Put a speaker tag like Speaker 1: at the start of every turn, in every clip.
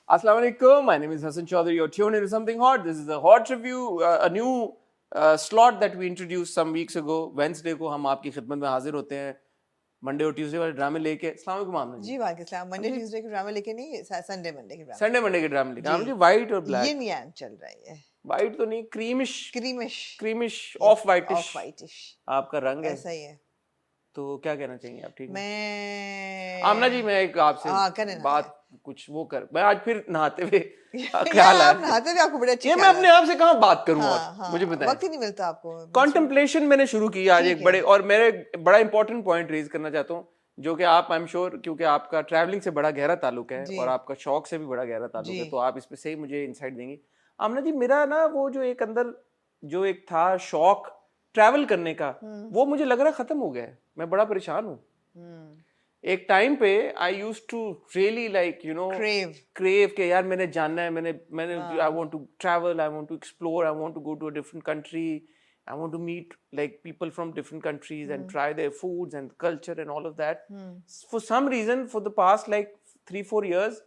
Speaker 1: Assalamu alaikum. My name is Hassan Chaudhary. You're tuned into Something Hot. This is a hot review, a new slot that we introduced some weeks ago. Wednesday को हम आपकी खिदमत में हाजिर होते हैं Monday और Tuesday वाले ड्रामे लेके। अस्सलाम वालेकुम आमना जी।
Speaker 2: जी वालेकुम सलाम। मंडे ट्यूसडे के ड्रामे लेके नहीं, संडे मंडे के ड्रामे।
Speaker 1: संडे मंडे के ड्रामे लेके। आमना जी व्हाइट और ब्लैक।
Speaker 2: यिन यांग चल रही है।
Speaker 1: व्हाइट तो नहीं, क्रीमिश ऑफ वाइटिश आपका रंग है।
Speaker 2: ऐसा ही है।
Speaker 1: तो क्या कहना चाहिए आप? ठीक है
Speaker 2: मैं
Speaker 1: आमना जी, मैं एक आपसे बात कुछ वो कर, मैं आज फिर नहाते हुए
Speaker 2: ख्याल है नहाते हुए आपको बड़ा अच्छा
Speaker 1: ये मैं अपने आप से कहाँ बात करूँ? मुझे बताएं,
Speaker 2: वक्त ही नहीं मिलता आपको।
Speaker 1: कॉन्टेम्पलेशन मैंने शुरू की आज एक बड़े, और मेरे बड़ा इंपॉर्टेंट पॉइंट रेज करना चाहता हूँ जो कि आप, आई एम श्योर, क्योंकि आपका ट्रैवलिंग से बड़ा गहरा ताल्लुक है और आपका शौक से भी बड़ा गहरा ताल्लुक है, तो आप इस पे सही मुझे इंसाइट देंगी। आमना जी, मेरा ना वो जो एक अंदर जो एक था शौक ट्रैवल करने का, वो मुझे लग रहा है खत्म हो गया है। मैं बड़ा परेशान हूँ। एक टाइम पे I used to really like you know crave के यार मैंने जानना है, मैंने I want to travel, I want to explore, I want to go to a different country, I want to meet like people from different countries and try their foods and culture and all of that. For some reason, for the past like 3-4 years,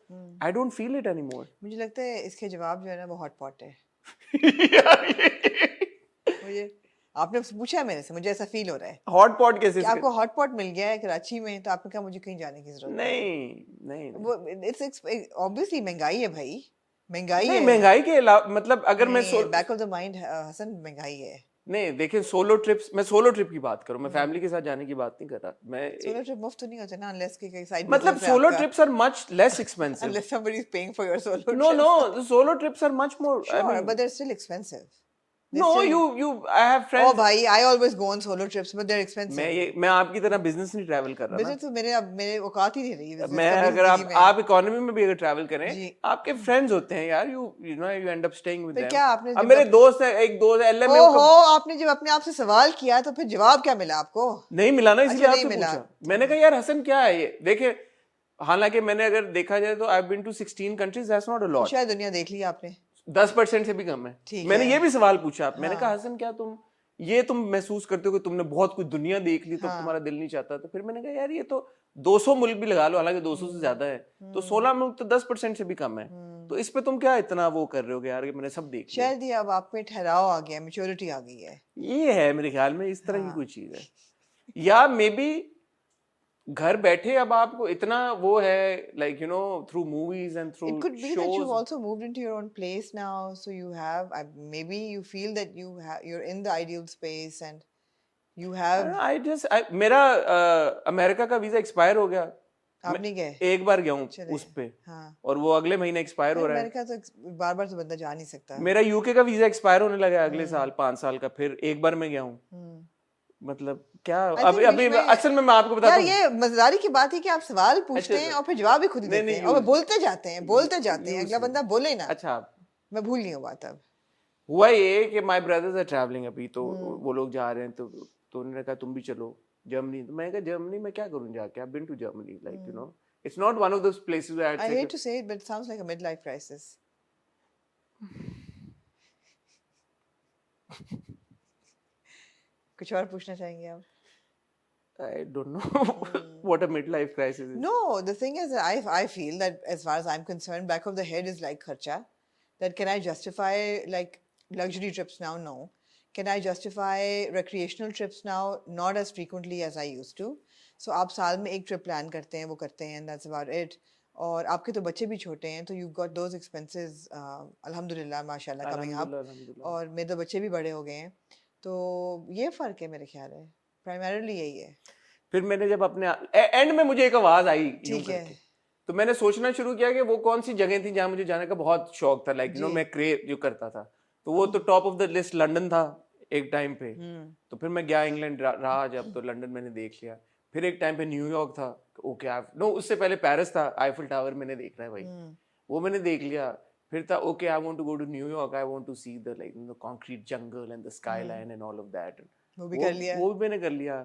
Speaker 1: I don't feel it anymore.
Speaker 2: मुझे लगता है इसके जवाब जो है ना वो hot pot है। मुझे आपने पूछा मेरे से, मुझे ऐसा फील हो रहा है।
Speaker 1: हॉट पॉट कैसे?
Speaker 2: आपको हॉट पॉट मिल गया है कराची में, तो आपने कहा मुझे कहीं जाने की जरूरत
Speaker 1: नहीं।
Speaker 2: वो इट्स ऑब्वियसली महंगाई है भाई, महंगाई
Speaker 1: नहीं,
Speaker 2: है।
Speaker 1: महंगाई के अलावा मतलब अगर मैं
Speaker 2: बैक ऑफ द माइंड हसन महंगाई है।
Speaker 1: नहीं देखिए, सोलो ट्रिप्स, मैं सोलो ट्रिप की बात करूं, मैं फैमिली के साथ जाने की बात नहीं कर रहा। मैं
Speaker 2: सोलो ट्रिप मुफ्त नहीं होता ना, अनलेस कि साइड
Speaker 1: मतलब solo trips are much less expensive
Speaker 2: unless somebody is paying for your solo trip.
Speaker 1: No, the solo trips are much more,
Speaker 2: Sure,
Speaker 1: I mean,
Speaker 2: but they're still expensive.
Speaker 1: No, I have friends.
Speaker 2: Oh भाई, I always go on solo trips, but they're expensive.
Speaker 1: मैं आपकी तरह business नहीं travel कर रहा ना।
Speaker 2: Business तो मेरे औकात ही नहीं रही।
Speaker 1: मैं अगर आप इकोनॉमी में भी अगर ट्रैवल करें, आपके फ्रेंड्स होते हैं यार, you know you end up staying with them.
Speaker 2: क्या आपने
Speaker 1: अब मेरे दोस्त है, एक दोस्त है LM में।
Speaker 2: ओहो, आपने जब अपने आप से सवाल किया तो फिर जवाब क्या मिला आपको?
Speaker 1: नहीं मिला ना, इसलिए आपसे पूछा। मैंने कहा यार हसन क्या है ये? देखिए, हालांकि मैंने अगर देखा जाए तो I've been to 16 countries, that's not a lot.
Speaker 2: शायद दुनिया देख ली आपने।
Speaker 1: 10% से भी कम है। मैंने ये भी सवाल पूछा, मैंने कहा हसन क्या तुम महसूस करते हो कि तुमने बहुत कुछ दुनिया देख ली तो तुम्हारा दिल नहीं चाहता? तो फिर मैंने कहा यार ये तो 200 मुल्क भी लगा लो, हालांकि 200 से ज्यादा है, तो 16 मुल्क तो 10% से भी कम है। तो इस पे तुम क्या इतना वो कर रहे हो यार कि मैंने सब देख लिया?
Speaker 2: शायद ये अब आप में ठहराव आ गया, मैच्योरिटी आ गई है।
Speaker 1: ये है मेरे ख्याल में, इस तरह की कोई चीज है। या मे बी घर बैठे अब आपको इतना वो है, like you know, through movies and through
Speaker 2: it could be
Speaker 1: shows.
Speaker 2: that you've also moved into your own place now, so you have maybe you feel that you're in the ideal space and you have
Speaker 1: मेरा America का visa expire हो गया।
Speaker 2: आप नहीं गए?
Speaker 1: एक बार गया हूँ उस पे, और वो अगले महीने एक्सपायर हो रहा है।
Speaker 2: अमेरिका तो बार-बार तो बंदा जा नहीं सकता।
Speaker 1: मेरा यूके का वीजा एक्सपायर होने लगा अगले साल, 5 साल का, फिर एक बार मैं गया हूँ। मतलब क्या अभी असल में मैं आपको बताता हूँ,
Speaker 2: ये मजेदारी की बात है कि आप सवाल पूछते हैं और फिर जवाब भी खुद ही देते हैं और बोलते जाते हैं अगला बंदा बोले ना।
Speaker 1: अच्छा,
Speaker 2: मैं भूल नहीं हूँ बात। अब
Speaker 1: हुआ ये कि माय ब्रदर्स आर ट्रैवलिंग अभी, तो वो लोग जा रहे हैं, तो उन्होंने कहा तुम भी चलो जर्मनी। तो मैंने कहा जर्मनी में क्या करूँ जाके? I have been to Germany, like you know, it's not one of those places where
Speaker 2: I hate to say it but it sounds like a midlife crisis. कुछ और पूछना चाहेंगे आप?
Speaker 1: I don't know what a midlife crisis is.
Speaker 2: No, the thing is, I feel that as far as I'm concerned, back of the head is like kharcha. That can I justify like luxury trips now? No. Can I justify recreational trips now? Not as frequently as I used to. So आप साल में एक trip plan करते हैं, वो करते हैं, and that's about it. और आपके तो बच्चे भी छोटे हैं, तो you've got those expenses, अल्हम्दुलिल्लाह माशाल्लाह coming up. और मेरे तो बच्चे भी बड़े हो गए हैं, तो ये फर्क है मेरे ख्याल है, प्राइमरीली यही है।
Speaker 1: फिर मैंने जब अपने एंड में मुझे एक आवाज आई, ठीक है, तो मैंने सोचना शुरू किया कि वो कौन सी जगह थी जहां मुझे जाने का बहुत शौक था, लाइक यू नो मैं क्रेव जो करता था, तो वो तो top of the list London था एक टाइम पे। तो फिर मैं गया, इंग्लैंड रहा जब, तो लंदन मैंने देख लिया। फिर एक टाइम पे न्यूयॉर्क था, ओके नो, उससे पहले पेरिस था, आईफिल टावर मैंने देखना है भाई, वो मैंने देख लिया। फिर था okay I want to go to New York, I want to see the like the concrete jungle and the skyline and all of that, वो भी मैंने कर लिया।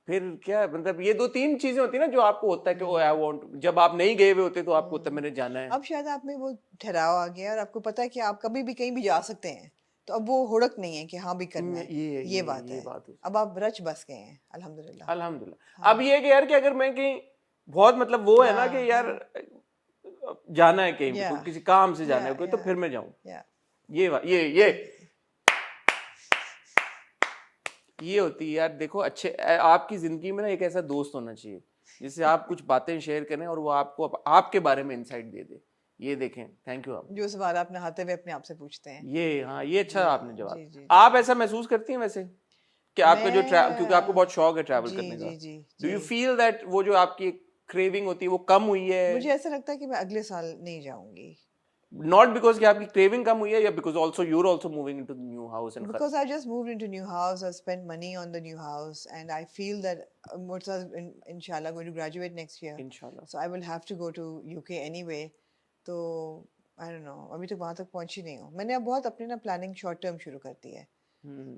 Speaker 1: फिर क्या मतलब, ये 2-3 चीजें होती है ना जो आपको होता है कि ओ आई वांट, जब आप नहीं गए हुए होते तो आपको होता है मैंने जाना है।
Speaker 2: अब शायद आप में वो ठहराव आ गया और आपको पता है कि आप कभी भी कहीं भी जा सकते हैं, तो अब वो हुड़क नहीं है कि हाँ भी करना है। ये बात है। अब आप रच बस गए हैं, अल्हम्दुलिल्लाह।
Speaker 1: अब ये कि यार कि अगर मैं कहीं बहुत मतलब वो है ना कि यार जाना है कहीं पे,
Speaker 2: Yeah.
Speaker 1: किसी काम से जाना है
Speaker 2: Yeah,
Speaker 1: कोई, तो
Speaker 2: yeah.
Speaker 1: फिर मैं जाऊं।
Speaker 2: Yeah.
Speaker 1: ये होती है यार। देखो अच्छे आपकी जिंदगी में ना एक ऐसा दोस्त होना चाहिए जिससे आप कुछ बातें शेयर करें और वो आपको आपके बारे में इंसाइट दे दे। ये देखें, थैंक यू आप।
Speaker 2: जो सवाल आप नहाते हुए अपने आप से पूछते हैं।
Speaker 1: ये हाँ, ये अच्छा आपने
Speaker 2: जी,
Speaker 1: जवाब।
Speaker 2: जी,
Speaker 1: आप ऐसा महसूस करती हैं वैसे कि आपका जो क्योंकि आपको बहुत शौक है ट्रैवल
Speaker 2: जी,
Speaker 1: करने का,
Speaker 2: जी, जी,
Speaker 1: डू यू
Speaker 2: जी।
Speaker 1: फील दैट वो जो आपकी क्रेविंग होती है वो कम हुई है?
Speaker 2: मुझे ऐसा लगता है कि मैं अगले साल नहीं जाऊंगी।
Speaker 1: नॉट बिकॉज कि आपकी क्रेविंग कम हुई है, या because also you are also moving into the new house and
Speaker 2: Because I just moved into new house, I spent money on the new house, and I feel that Murtaza is inshallah going to graduate next year.
Speaker 1: इंशाल्लाह।
Speaker 2: So I will have to go to UK anyway. तो I don't know, अभी तक वहाँ तक पहुँची नहीं हूँ। मैंने अब बहुत अपनी ना प्लानिंग शॉर्ट टर्म शुरू कर दी है।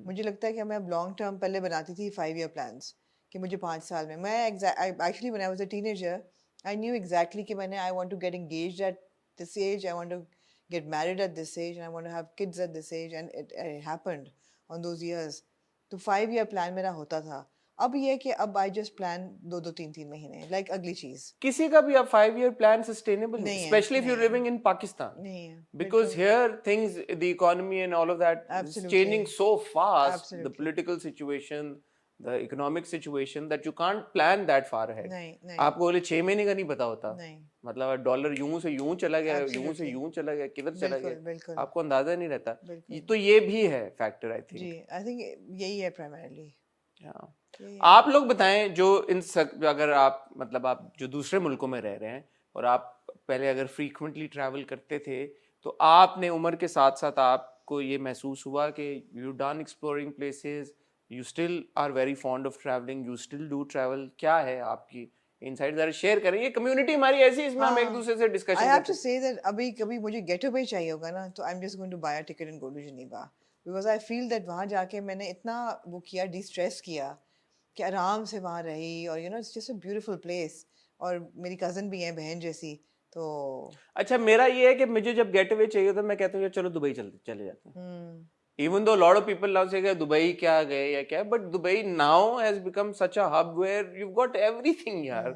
Speaker 2: मुझे लगता है कि मैं अब लॉन्ग टर्म पहले बनाती थी 5 year plans कि मुझे 5 साल में मैं actually when I was a teenager I knew exactly कि मैंने I want to get engaged at this age, I want to get married at this age, and I want to have kids at this age, and it happened on those years. तो 5 year plan मेरा होता था। अब ये है कि अब I just plan 2-3 महीने like अगली चीज।
Speaker 1: किसी का भी अब 5 year प्लान सस्टेनेबल नहीं,
Speaker 2: नहीं है,
Speaker 1: स्पेशली इफ यू
Speaker 2: नहीं है।
Speaker 1: लिविंग इन पाकिस्तान,
Speaker 2: नहीं है,
Speaker 1: because
Speaker 2: बिल्कुल।
Speaker 1: here things, the economy and all of that is
Speaker 2: Absolutely.
Speaker 1: changing so fast, the
Speaker 2: Absolutely.
Speaker 1: political situation, the economic situation, that you can't plan that far ahead.
Speaker 2: नहीं, नहीं,
Speaker 1: आपको बोले 6 महीने का नहीं पता होता,
Speaker 2: नहीं।
Speaker 1: मतलब डॉलर यूं से यूं चला गया, यूं से
Speaker 2: Absolutely.
Speaker 1: यूं चला गया, किधर चला
Speaker 2: बिल्कुल,
Speaker 1: गया,
Speaker 2: बिल्कुल।
Speaker 1: आपको अंदाजा नहीं रहता।
Speaker 2: बिल्कुल।
Speaker 1: तो ये भी है फैक्टर आई थिंक।
Speaker 2: जी, I think यही है primarily।
Speaker 1: आप लोग बताएं जो अगर आप मतलब आप जो दूसरे मुल्कों में रह रहे हैं और आप पहले अगर फ्रीक्वेंटली ट्रैवल करते थे, तो आपने उम्र के साथ साथ आपको ये महसूस हुआ कि you done exploring places, you still are very fond of travelling, you still do travel? क्या है आपकी इनसाइट, जरा शेयर करें। ये कम्युनिटी हमारी ऐसी है, इसमें हम एक दूसरे से डिस्कशन
Speaker 2: I have
Speaker 1: करते
Speaker 2: to say that अभी कभी मुझे गेट अवे चाहिए होगा ना, तो I'm just going to buy a ticket and go to Geneva because I feel that वहाँ जाके मैंने इतना वो किया, डिस्ट्रेस किया कि आराम से वहाँ रही, और it's just a beautiful place, और मेरी कज़न भी है बहन जैसी, तो
Speaker 1: अच्छा मेरा ये है कि मुझे जब गेट अवे चाहिए तो मैं कहता हूँ चलो दुबई चले जाते हैं। Even though a lot of people now say that Dubai क्या गए या क्या, but Dubai now has become such a hub where you've got everything यार,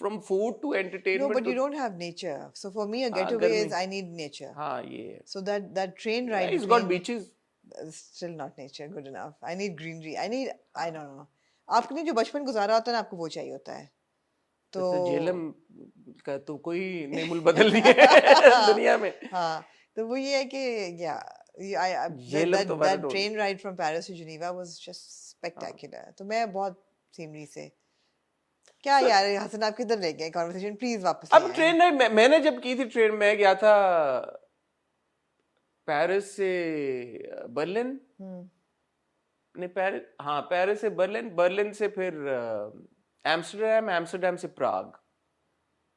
Speaker 1: from food to entertainment.
Speaker 2: No, but you don't have nature. So for me, a getaway is I need nature.
Speaker 1: हाँ ये है।
Speaker 2: So that train ride.
Speaker 1: It's got beaches.
Speaker 2: Still not nature good enough. I need greenery. I don't know. आपने जो बचपन गुजारा होता है ना, आपको वो चाहिए होता है।
Speaker 1: तो झेलम का तो कोई नेमुल बदल नहीं है दुनिया में।
Speaker 2: हाँ, तो वो ये है कि that train ride from Paris to Geneva was just spectacular. तो मैं बहुत सीनरी से क्या यार हसन आप किधर ले गए कॉन्वर्सेशन, प्लीज वापस
Speaker 1: अब ट्रेन राइड मैंने जब की थी, ट्रेन में गया था पेरिस से बर्लिन, नहीं पेरिस से बर्लिन से फिर एम्स्टर्डम से प्राग,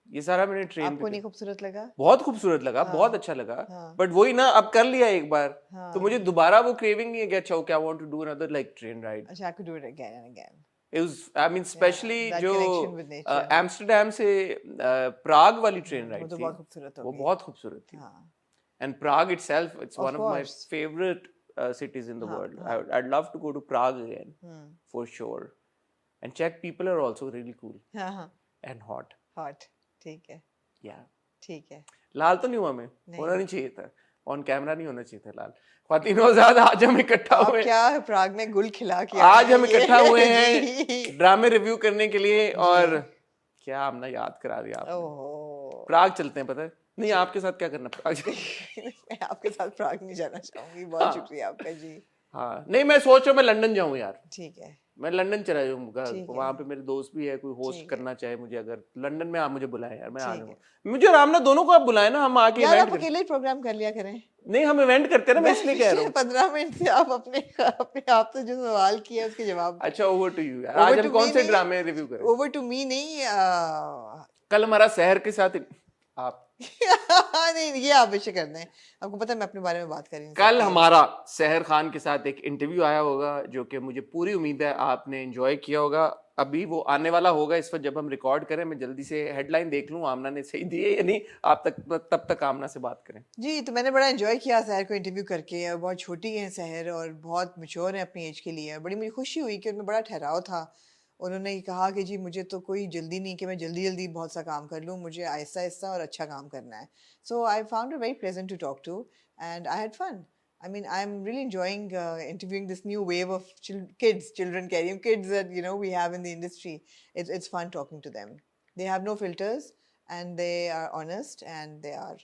Speaker 1: ये सारा मैंने ट्रेन।
Speaker 2: आपको नहीं खूबसूरत लगा?
Speaker 1: बहुत खूबसूरत लगा, बहुत अच्छा लगा, बट वही ना अब कर लिया एक बार, तो मुझे दोबारा वो क्रेविंग नहीं है कि अच्छा okay I want to do another like train ride.
Speaker 2: अच्छा, I could do it again and again.
Speaker 1: It was, I mean, especially जो एम्स्टर्डम से प्राग वाली ट्रेन राइड थी, वो बहुत खूबसूरत थी। And Prague itself, it's one of my favorite cities in the world. I'd love to go to Prague again, for sure. And Czech people are also really cool and hot.
Speaker 2: Hot, ठीक है।
Speaker 1: Yeah.
Speaker 2: ठीक है।
Speaker 1: लाल तो नहीं हुआ मैं, होना नहीं चाहिए था, ऑन कैमरा नहीं होना चाहिए था लाल। ख्वातीनो आज़ाद, आज हम इकट्ठा हुए,
Speaker 2: क्या प्राग में गुल खिला के
Speaker 1: आज हम इकट्ठा हुए हैं ड्रामे रिव्यू करने के लिए, और क्या हमने याद करा दिया आपने। प्राग चलते हैं, पता है नहीं आपके साथ क्या करना प्राग
Speaker 2: मैं आपके साथ प्राग नहीं जाना चाहूंगी, बहुत शुक्रिया आपका जी।
Speaker 1: हाँ नहीं, मैं सोच रहा हूँ मैं लंदन जाऊँ यार।
Speaker 2: ठीक है,
Speaker 1: मैं लंदन चला जाऊंगा, वहाँ पे मेरे दोस्त भी है, कोई होस्ट करना चाहे मुझे, अगर लंदन में आप मुझे बुलाएं यार, मैं आ जाऊंगा। मुझे और आमना दोनों को आप बुलाएं ना, हम आके
Speaker 2: यार आप अकेले प्रोग्राम कर लिया करें।
Speaker 1: नहीं हम इवेंट करते हैं ना, मैं इसलिए कह रहा हूँ।
Speaker 2: 15 मिनट से आप अपने आप से जो सवाल किया उसके जवाब।
Speaker 1: अच्छा ओवर टू यू यार, आज हम कौन से ड्रामे रिव्यू करें?
Speaker 2: ओवर टू मी नहीं,
Speaker 1: कल हमारा शहर के साथ आप
Speaker 2: नहीं ये आप विषय कर दें, आपको पता है मैं अपने बारे में बात कर रही हूँ।
Speaker 1: कल हमारा सहर खान के साथ एक इंटरव्यू आया होगा, जो कि मुझे पूरी उम्मीद है आपने एंजॉय किया होगा। अभी वो आने वाला होगा इस वक्त जब हम रिकॉर्ड करें, मैं जल्दी से हेडलाइन देख लूँ आमना ने सही दी है या नहीं, आप तब तक आमना से बात करें। जी
Speaker 2: तो मैंने बड़ा एंजॉय किया सहर को इंटरव्यू करके, और बहुत छोटी है सहर और बहुत मैच्योर है अपनी एज के लिए, बड़ी मुझे खुशी हुई कि उनमें बड़ा ठहराव था, उन्होंने कहा कि जी मुझे तो कोई जल्दी नहीं कि मैं जल्दी जल्दी बहुत सा काम कर लूँ, मुझे आहिस्ता आहिस्ता और अच्छा काम करना है. So I found her very pleasant to talk to, and I had fun. I mean, I'm really enjoying interviewing this new wave of children carrying kids that we have in the industry. It's fun talking to them. They have no filters, and they are honest, and they are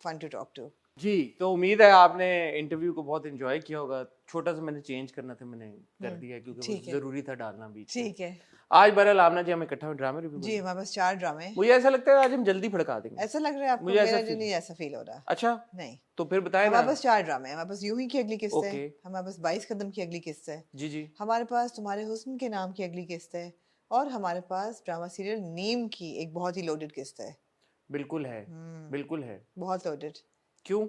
Speaker 2: fun to talk to.
Speaker 1: जी, तो उम्मीद है आपने interview को बहुत enjoy किया होगा. छोटा सा मैंने चेंज करना था, मैंने कर दिया क्योंकि वो
Speaker 2: ठीक है.
Speaker 1: जरूरी था डालना बीच में.
Speaker 2: ठीक है
Speaker 1: आज बहरहाल आमना जी हम इकट्ठा ड्रामे रिव्यू
Speaker 2: जी. हमारे पास 4 ड्रामे हैं.
Speaker 1: मुझे ऐसा लगता है आज हम जल्दी फड़का देंगे.
Speaker 2: ऐसा लग रहा है आपको?
Speaker 1: मुझे ऐसा
Speaker 2: मेरा जो
Speaker 1: feel-
Speaker 2: नहीं ऐसा फील हो रहा.
Speaker 1: अच्छा,
Speaker 2: नहीं.
Speaker 1: तो फिर बताएं ना.
Speaker 2: हमारे पास 4 ड्रामे हैं. हमारे पास यूं ही की अगली किस्त है.
Speaker 1: ओके.
Speaker 2: हमारे पास 22 कदम की अगली किस्त है.
Speaker 1: जी जी.
Speaker 2: हमारे पास तुम्हारे हुस्न के नाम की अगली किस्त है. और हमारे पास ड्रामा सीरियल नीम की एक बहुत ही लोडेड किस्त है.
Speaker 1: बिल्कुल है. बिल्कुल है.
Speaker 2: बहुत लोडेड.
Speaker 1: क्यों?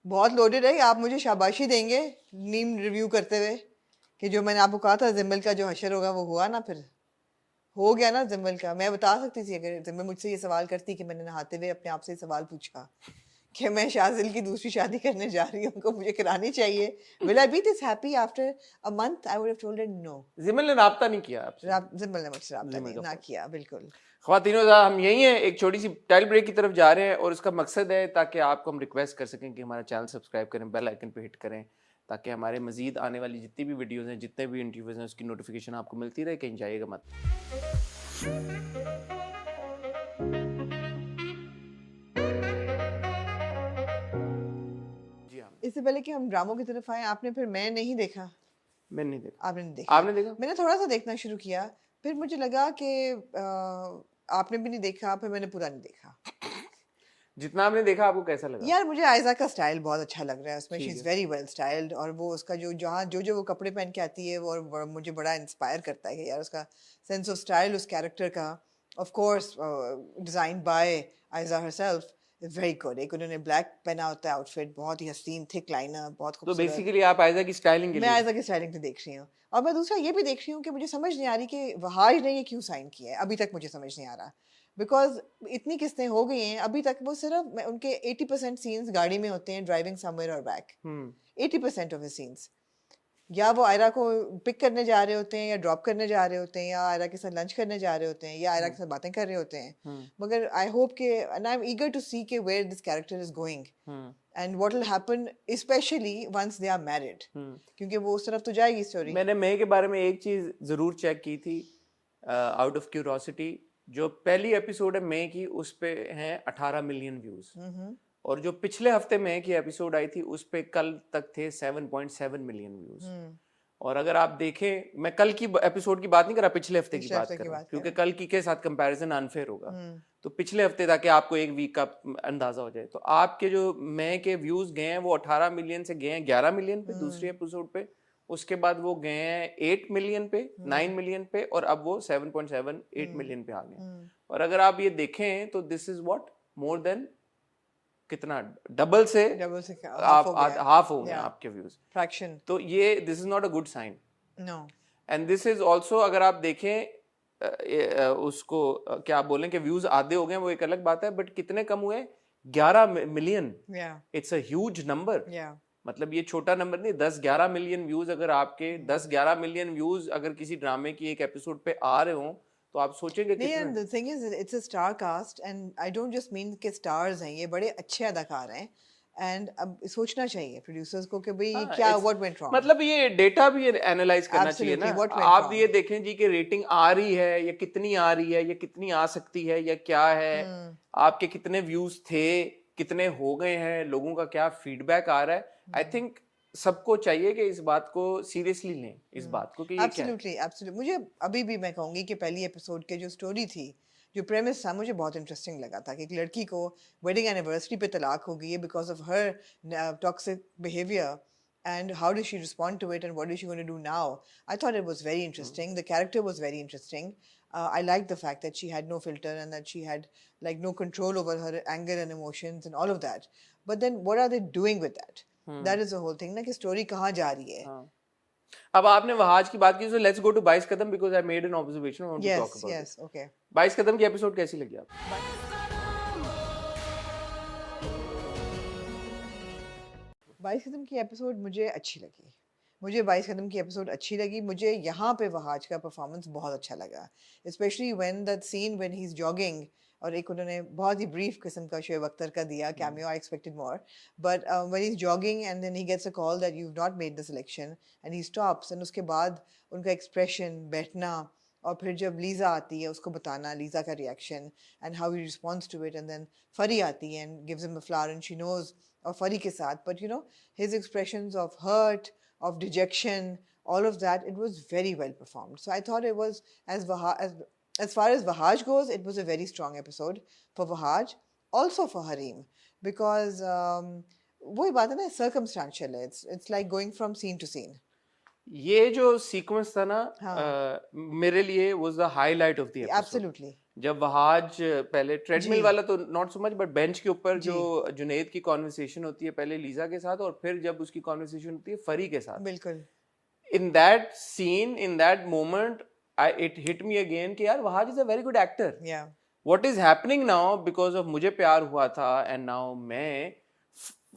Speaker 2: बहुत लोडेड है. आप मुझे शाबाशी देंगे नीम रिव्यू करते हुए कि जो मैंने आपको कहा था जिम्मल का जो हशर होगा वो हुआ ना. फिर हो गया ना जिम्मल का. मैं बता सकती थी अगर जिम्मल मुझसे ये सवाल करती कि मैंने नहाते हुए अपने आप से सवाल पूछा कि मैं शाजिल की दूसरी शादी करने जा रही हूँ, उनको मुझे करानी चाहिए. Will I be this happy after a month? I would have told her no.
Speaker 1: जिमल ने राब्ता नहीं किया आपसे.
Speaker 2: जिम्मल ने मुझसे राब्ता नहीं ना किया. बिल्कुल.
Speaker 1: ख्वातीनो हम यही हैं, एक छोटी सी टाइल ब्रेक की तरफ जा रहे हैं और उसका मकसद है ताकि आपको हम रिक्वेस्ट कर सकें कि हमारा चैनल सब्सक्राइब करें, बेल आइकन पे हिट करें ताकि हमारे मजीद आने वाली जितनी भी वीडियोस हैं, जितने भी इंटरव्यूज हैं, उसकी नोटिफिकेशन आपको मिलती रहे. कहीं जाइएगा मत. जी हाँ.
Speaker 2: इससे पहले कि हम ड्रामों की तरफ आए, आपने फिर मैं नहीं देखा.
Speaker 1: मैंने नहीं देखा.
Speaker 2: आपने नहीं देखा.
Speaker 1: आपने देखा?
Speaker 2: मैंने थोड़ा सा देखना शुरू किया, फिर मुझे लगा कि आपने भी नहीं देखा, फिर मैंने पूरा नहीं देखा.
Speaker 1: जितना आपने देखा आपको कैसा लगा?
Speaker 2: यार मुझे आयजा का स्टाइल बहुत अच्छा लग रहा है उसमें. शी
Speaker 1: ठीक
Speaker 2: इज़
Speaker 1: है.
Speaker 2: Very well styled. और वो उसका जो जहाँ जो वो कपड़े पहन के आती है वो मुझे बड़ा इंस्पायर करता है कि यार उसका सेंस ऑफ स्टाइल उस कैरेक्टर का, of course designed by Aisha herself, is very good. एक उन्होंने ब्लैक पहना होता है आउटफिट, बहुत ही हसीन थिक लाइनर, बहुत
Speaker 1: तो
Speaker 2: खूबसूरत.
Speaker 1: बेसिकली आप आयजा की स्टाइलिंग के
Speaker 2: मैं
Speaker 1: लिए.
Speaker 2: आयजा की स्टाइलिंग तो देख रही हूँ. और मैं दूसरा ये भी देख रही हूँ कि मुझे समझ नहीं आ रही कि वहाज ने ये क्यों साइन किया है. अभी तक मुझे समझ नहीं आ रहा. बिकॉज इतनी किस्तें हो गई हैं, अभी तक वो सिर्फ उनके 80% सीन्स गाड़ी में होते हैं, ड्राइविंग समवेयर और बैक. 80% ऑफ द सीन्स या वो आयरा को पिक करने जा रहे होते हैं, या ड्रॉप करने जा रहे होते हैं, या आयरा के साथ लंच करने जा रहे होते हैं, या आयरा के साथ बातें कर रहे होते हैं. मगर आई होप के and I am eager to see के where this character is going and what will happen specially once they are married, क्योंकि वो उस तरफ तो जाएगी स्टोरी.
Speaker 1: मैंने मई के बारे में एक चीज जरूर चेक की थी आउट ऑफ क्यूरोसिटी. जो पहली एपिसोड है मई की, उस पे हैं 18 मिलियन व्यूज. और जो पिछले हफ्ते मई की एपिसोड आई थी उस पे कल तक थे 7.7 मिलियन व्यूज. और अगर आप देखें, मैं कल की एपिसोड की बात नहीं कर रहा, पिछले हफ्ते की बात कर रहा हूं, क्योंकि कल की के साथ कंपैरिजन अनफेयर होगा. तो पिछले हफ्ते ताकि आपको एक वीक का अंदाजा हो जाए, तो आपके जो मई के व्यूज गए हैं वो 18 मिलियन से गए हैं 11 मिलियन पे दूसरी एपिसोड पे. उसके बाद वो गए हैं 8 मिलियन पे, 9 मिलियन पे, और अब वो 7.78 मिलियन पे आ गए. और अगर आप ये देखें तो this is what more than कितना डबल से आप हाफ हो गए आपके व्यूज.
Speaker 2: फ्रैक्शन.
Speaker 1: तो ये this is not a good sign.
Speaker 2: No.
Speaker 1: And this is also, अगर आप देखें उसको क्या आप बोलें कि व्यूज आधे हो गए वो एक अलग बात है, बट कितने कम हुए? 11 million. It's a huge number. मतलब ये छोटा नंबर नहीं. 10-11 मिलियन व्यूज अगर आपके 10-11 मिलियन व्यूज अगर किसी ड्रामे की एक एपिसोड पे आ रहे हो तो आप सोचेंगे
Speaker 2: कितना. The thing is, it's a star cast, and I don't just mean कि stars हैं, ये बड़े अच्छे अदाकार हैं. एंड अब सोचना चाहिए प्रोड्यूसर्स को कि भाई क्या व्हाट वेंट रॉन्ग.
Speaker 1: मतलब ये डेटा भी एनालाइज करना चाहिए ना. आप ये देखें जी कि रेटिंग आ रही है या कितनी आ रही है या कितनी आ सकती है या क्या है, आपके कितने व्यूज थे, कितने हो गए हैं, लोगों का क्या फीडबैक आ रहा है. आई थिंक सबको चाहिए कि इस बात को सीरियसली लें, इस बात को कि ये
Speaker 2: एब्सोल्युटली एब्सोल्युटली. मुझे अभी भी मैं कहूंगी कि पहली एपिसोड के जो स्टोरी थी, जो प्रेमिस था, मुझे बहुत इंटरेस्टिंग लगा था कि एक लड़की को वेडिंग एनिवर्सरी पे तलाक हो गई है because of her toxic behaviour, and how does she respond to it and what is she going to do now. I thought it was very interesting. The character was very interesting. I liked the fact that she had no filter and that she had like no control over her anger and emotions and all of that. But then what are they doing with that? That is the whole thing, ना कि story कहाँ जा रही है.
Speaker 1: अब आपने वहाज की बात की, so let's go to 22 Kadam because I made an observation. I want to talk about
Speaker 2: yes, okay.
Speaker 1: 22 कदम की एपिसोड कैसी लगी आपको?
Speaker 2: 22 कदम की एपिसोड मुझे अच्छी लगी. मुझे 22 कदम की एपिसोड अच्छी लगी. मुझे यहाँ पे वहाज का परफॉर्मेंस बहुत अच्छा लगा, specially when that scene when he is jogging. और एक उन्होंने बहुत ही ब्रीफ किस्म का शोएब अख्तर का दिया cameo. I expected more, but when he is jogging and then he gets a call that you have not made the selection and he stops, and उसके बाद उनका एक्सप्रेशन, बैठना, और फिर जब लीजा आती है उसको बताना, लीजा का reaction and how he responds to it, and then Fari आती है and gives him a flower and she knows, और फरी के साथ, but you know his expressions of hurt, of dejection, all of that, it was very well performed. So I thought it was, as far as Vahaj goes, it was a very strong episode for Vahaj, also for Hareem, because वही बात है ना, circumstantial है. It's like going from scene to scene.
Speaker 1: ये जो sequence था ना,
Speaker 2: हाँ.
Speaker 1: मेरे लिए was the highlight of the episode.
Speaker 2: Absolutely.
Speaker 1: जब वहाज पहले ट्रेडमिल
Speaker 2: जी.
Speaker 1: वाला तो not so much, but bench के ऊपर
Speaker 2: जी.
Speaker 1: जो जुनैद की कॉन्वर्सेशन होती है पहले लीजा के साथ, और फिर जब उसकी कॉन्वर्सेशन होती है फरी के साथ,
Speaker 2: बिल्कुल.
Speaker 1: In that scene, in that moment, it hit me again कि यार Wahaj is a very good actor.
Speaker 2: Yeah.
Speaker 1: What is happening now, because of मुझे प्यार हुआ था एंड नाउ मैं,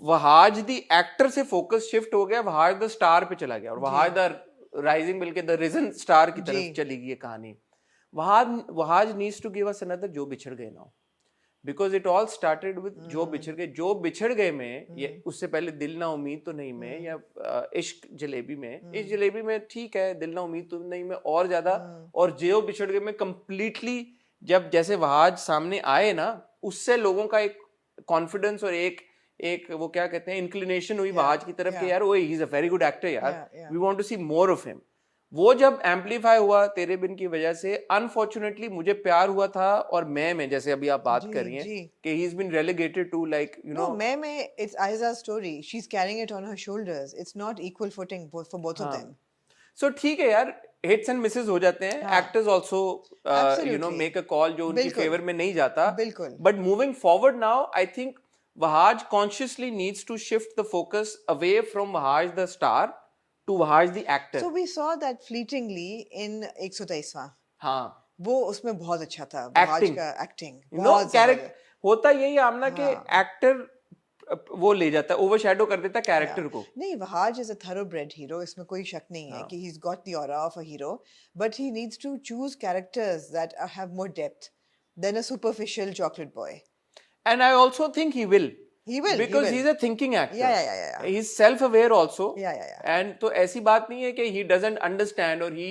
Speaker 1: वहाज द एक्टर से फोकस शिफ्ट हो गया, वहाज द स्टार पे चला गया, और वहाज द राइजिंग बल्कि द रिजन स्टार की तरफ चली गई ये कहानी. Wahaj needs to give us another जो बिछड़ गए now, because it all started with जो बिछड़ गए. जो बिछड़ गए में, ये उससे पहले दिल ना उम्मीद तो नहीं में, या इश्क जलेबी में, इस जलेबी में ठीक है, दिल ना उम्मीद तो नहीं में और ज्यादा, और जो बिछड़ गए में कंप्लीटली जब जैसे वहाज सामने आए ना, उससे लोगों का एक कॉन्फिडेंस और एक वो क्या कहते हैं इंक्लिनेशन हुई वहाज की तरफ कि यार वो ही is a very good actor यार, we want to see more of him. वो जब एम्पलीफाई हुआ तेरे बिन की वजह से, अनफॉर्चुनेटली मुझे प्यार हुआ था, और मैं जैसे अभी आप बात कर रही हैं कि he has been relegated to like you know,
Speaker 2: मैं it's Aiza story, she is carrying it on her shoulders, it's not equal footing for both of them.
Speaker 1: So ठीक है यार, हिट्स एंड मिसेस हो जाते हैं, actors also you know make a call जो उनकी favour में नहीं जाता.
Speaker 2: बिल्कुल.
Speaker 1: But moving forward now, I think Wahaj consciously needs to shift the focus away from Wahaj the star to Vahaj the actor.
Speaker 2: So we saw that fleetingly in 123वां.
Speaker 1: हाँ.
Speaker 2: वो उसमें बहुत अच्छा था वहाज का एक्टिंग.
Speaker 1: बहुत कैरेक्टर होता यही आमना के एक्टर वो ले जाता है, ओवरशैडो कर देता है कैरेक्टर को.
Speaker 2: नहीं, Wahaj is a thoroughbred hero, इसमें कोई शक नहीं है कि he's got the aura of a hero, but he needs to choose characters that have more depth than a superficial chocolate boy.
Speaker 1: And I also think he will. Because he's a thinking actor.
Speaker 2: Yeah.
Speaker 1: He's self-aware also.
Speaker 2: Yeah.
Speaker 1: And तो ऐसी बात नहीं है कि he doesn't understand, और he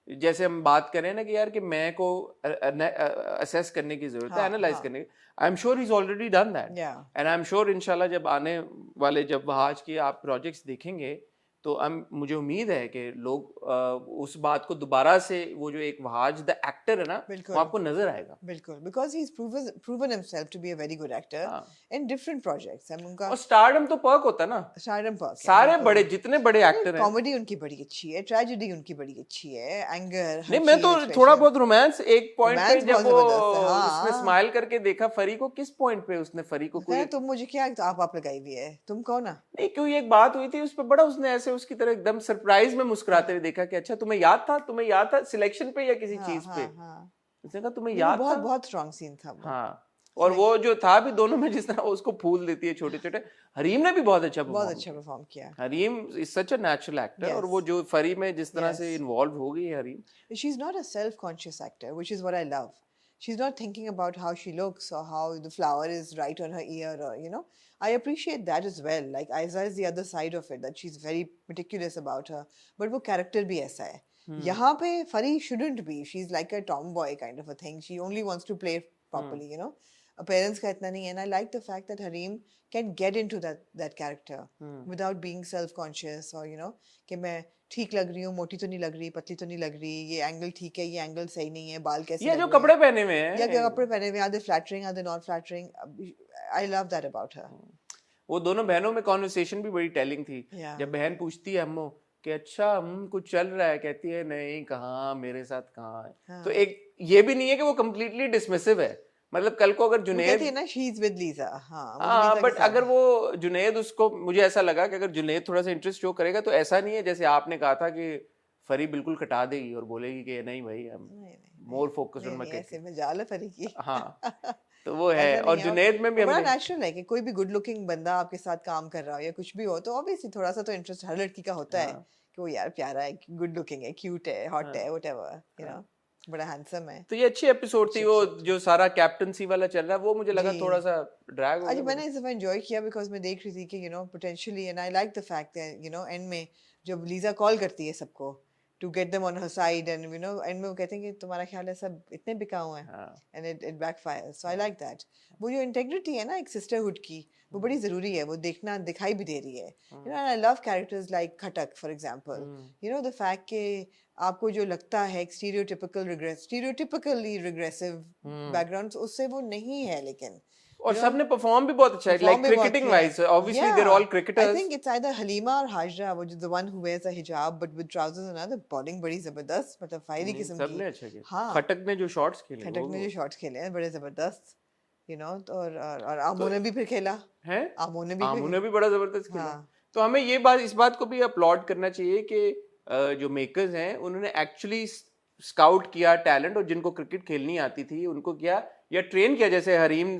Speaker 1: जैसे हम बात करें ना कि यार कि मैं को assess करने की जरूरत है, analyze करने की. I'm sure he's already done that.
Speaker 2: Yeah.
Speaker 1: And I'm sure इंशाल्लाह जब आने वाले जब वहाज की आप प्रोजेक्ट्स देखेंगे तो मुझे उम्मीद है कि लोग उस बात को दोबारा से, वो जो एक वहाज द एक्टर है ना, वो आपको नजर आएगा.
Speaker 2: बिल्कुल, because he's proven himself to be a very good actor in different projects. उनका
Speaker 1: और स्टारडम तो पर्क होता है ना,
Speaker 2: स्टारडम पर्क.
Speaker 1: सारे बड़े जितने बड़े एक्टर हैं,
Speaker 2: कॉमेडी उनकी बड़ी अच्छी है, ट्रेजेडी उनकी बड़ी अच्छी है, एंगर.
Speaker 1: नहीं, मैं तो थोड़ा बहुत रोमांस एक पॉइंट पे जब वो उसने स्माइल करके देखा फरी को, किस पॉइंट पे उसने फरी को कोई,
Speaker 2: तुम मुझे क्या आप लगाई हुई है, तुम कौन ना. नहीं,
Speaker 1: क्यों एक बात हुई थी उस पर, बड़ा उसने ऐसे उसकी तरह एकदम सरप्राइज में मुस्कुराते हुए देखा कि अच्छा तुम्हें याद था सिलेक्शन पे या किसी चीज पे. उसने कहा तुम्हें याद था.
Speaker 2: बहुत स्ट्रांग सीन था.
Speaker 1: हाँ, और वो जो था भी दोनों में, जिस तरह वो उसको फूल देती है छोटे छोटे. हरीम ने भी बहुत अच्छा परफॉर्म
Speaker 2: किया.
Speaker 1: Hareem is such a natural actor. और वो जो फरी में जिस तरह से इन्वॉल्व हो गई Hareem,
Speaker 2: she is not a self conscious actor, which is what I love. She's not thinking about how she looks or how the flower is right on her ear, or you know, I appreciate that as well. Like Aiza is the other side of it, that she's very meticulous about her, but वो character भी ऐसा है. यहाँ पे फरी shouldn't be. She's like a tomboy kind of a thing. She only wants to play properly, you know. Parents का इतना नहीं है. And I like the fact that Hareem can get into that character without being self-conscious, or you know, कि मैं ठीक लग रही हूँ, मोटी तो नहीं लग रही, पतली तो नहीं लग रही, ये एंगल ठीक है, ये एंगल सही नहीं है, बाल कैसे,
Speaker 1: ये जो कपड़े पहने हुए हैं,
Speaker 2: या कपड़े पहने हुए, are they flattering, are they not flattering? I love that about her.
Speaker 1: वो दोनों बहनों में कॉन्वर्सेशन भी बड़ी टेलिंग थी. जब बहन पूछती है अम्मो कि अच्छा कुछ चल रहा है, कहती है नहीं, कहाँ, मेरे साथ कहाँ है. तो एक ये भी नहीं है कि वो कम्प्लीटली डिसमिसिव है. मतलब कल को अगर जुनैद
Speaker 2: ना, she is with Lisa,
Speaker 1: but अगर वो जुनैद, उसको मुझे ऐसा लगा कि अगर जुनैद थोड़ा सा इंटरेस्ट शो करेगा तो ऐसा नहीं है जैसे आपने कहा था कि फरी बिल्कुल कटा देगी और बोलेगी कि नहीं भाई, हम more focus on my character.
Speaker 2: ऐसे मजाल है फरी की.
Speaker 1: हाँ, तो वो है. और जुनैद में भी
Speaker 2: बड़ा नेचुरल है कि कोई भी गुड लुकिंग बंदा आपके साथ काम कर रहा हो या कुछ भी हो, तो ऑब्वियसली थोड़ा सा तो इंटरेस्ट हर लड़की का होता है कि वो यार प्यारा है, गुड लुकिंग है, क्यूट है, हॉट है, व्हाटएवर, यू नो, बड़ा हैंडसम है।
Speaker 1: तो ये अच्छी एपिसोड थी। वो जो सारा कैप्टनसी वाला चल रहा है वो मुझे लगा थोड़ा सा ड्रैग हो
Speaker 2: अच्छा,
Speaker 1: गया।
Speaker 2: मैंने इस दफा एंजॉय किया बिकॉज मैं देख रही थी कि potentially, and I like the fact that and में जब लीजा कॉल करती है सबको to get them on her side, and and में वो कहते हैं कि तुम्हारा ख्याल है सब इतने बिकाऊ हैं, and it backfires, so I like that. वो जो इंटेग्रिटी है ना एक सिस्टरहुड की, वो बड़ी ज़रूरी है, वो दिखाई भी दे रही है। I love characters like Khatak for example, the fact कि आपको जो लगता है एक स्टीरियोटिपिकली रिग्रेसिव बैकग्राउंड, उससे वो नहीं है, लेकिन
Speaker 1: और सबने परफॉर्म भी बहुत अच्छा है, like cricketing wise, obviously they are all cricketers.
Speaker 2: I think it's either Halima और हाजरा, वो जो the one who wears a hijab but with trousers, and the bowling बड़ी जबरदस्त, मतलब फायरी किस्म की।
Speaker 1: सबने अच्छा किया।
Speaker 2: हाँ,
Speaker 1: खटक ने जो शॉट्स खेले,
Speaker 2: हैं बड़े जबरदस्त, और आमो ने भी फिर खेला है, आमो ने भी
Speaker 1: बड़ा जबरदस्त खेला। तो हमें इस बात को भी अपलॉड करना चाहिए कि जो मेकर्स हैं उन्होंने एक्चुअली स्काउट किया टैलेंट, और जिनको क्रिकेट खेलनी आती थी उनको किया या ट्रेन किया। जैसे Hareem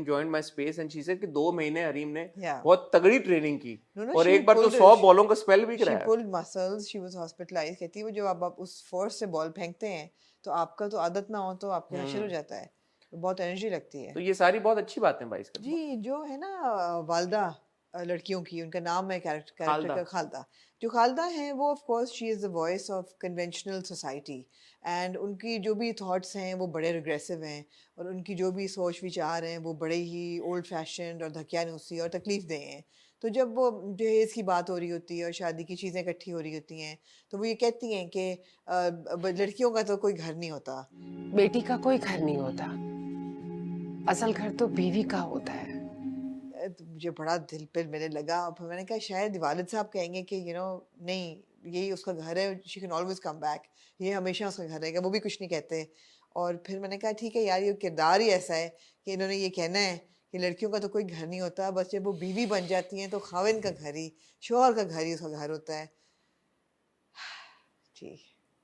Speaker 1: joined my space and she said कि 2 महीने हरीम ने बहुत तगड़ी ट्रेनिंग की, और एक बार तो 100 बॉलों का स्पेल भी कराया।
Speaker 2: She pulled muscles, she was hospitalised. कहती है वो जब आप उस फोर्स से बॉल फेंकते हैं तो आपका तो आदत ना हो तो आपके हशर हो जाता है, बहुत एनर्जी लगती है।
Speaker 1: तो ये सारी बहुत अच्छी बातें भाई इसका।
Speaker 2: जी, जो है ना वालदा लड़कियों की, उनका नाम है कैरेक्टर का खालदा। जो खालदा हैं वो of course she is the voice of conventional society, and उनकी जो भी थॉट्स हैं वो बड़े रिग्रेसिव हैं, और उनकी जो भी सोच विचार हैं वो बड़े ही ओल्ड फैशन और धकियानुसी और तकलीफ देह हैं। तो जब वो दहेज की बात हो रही होती है और शादी की चीज़ें इकट्ठी हो रही होती हैं तो वो ये कहती हैं कि लड़कियों का तो कोई घर नहीं होता,
Speaker 3: बेटी का कोई घर नहीं होता, असल घर तो बीवी का होता है।
Speaker 2: तो मुझे बड़ा दिल पे मेरे लगा। फिर मैंने कहा शायद वालिद साहब कहेंगे कि नहीं, यही उसका घर है, she can always come back, ये हमेशा उसका घर रहेगा, वो भी कुछ नहीं कहते। और फिर मैंने कहा ठीक है यार, ये किरदार ही ऐसा है कि इन्होंने ये कहना है कि लड़कियों का तो कोई घर नहीं होता, बस जब वो बीवी बन जाती हैं तो खाविंद का घर ही, शोहर का घर ही उसका घर होता है। जी,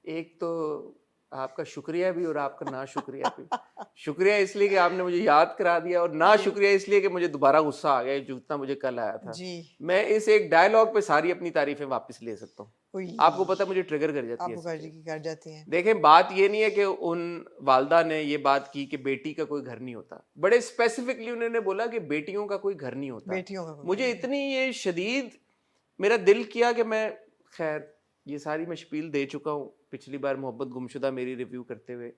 Speaker 1: एक तो आपका शुक्रिया भी और आपका ना शुक्रिया भी। शुक्रिया इसलिए कि आपने मुझे याद करा दिया, और ना शुक्रिया इसलिए कि मुझे दोबारा गुस्सा आ गया जितना मुझे कल आया था।
Speaker 2: जी,
Speaker 1: मैं इस एक डायलॉग पे सारी अपनी तारीफें वापस ले सकता हूँ। आपको पता मुझे ट्रिगर कर जाती है।
Speaker 2: कर जाती हैं।
Speaker 1: देखें, बात ये नहीं है कि उन वालदा ने ये बात की कि बेटी का कोई घर नहीं होता, बड़े स्पेसिफिकली उन्होंने बोला कि बेटियों का कोई घर नहीं होता।
Speaker 2: बेटियों का
Speaker 1: मुझे इतनी ये शदीद मेरा दिल किया कि मैं, खैर ये सारी मैं शपील दे चुका हूँ पिछली बार मोहब्बत गुमशुदा मेरी रिव्यू करते हुए।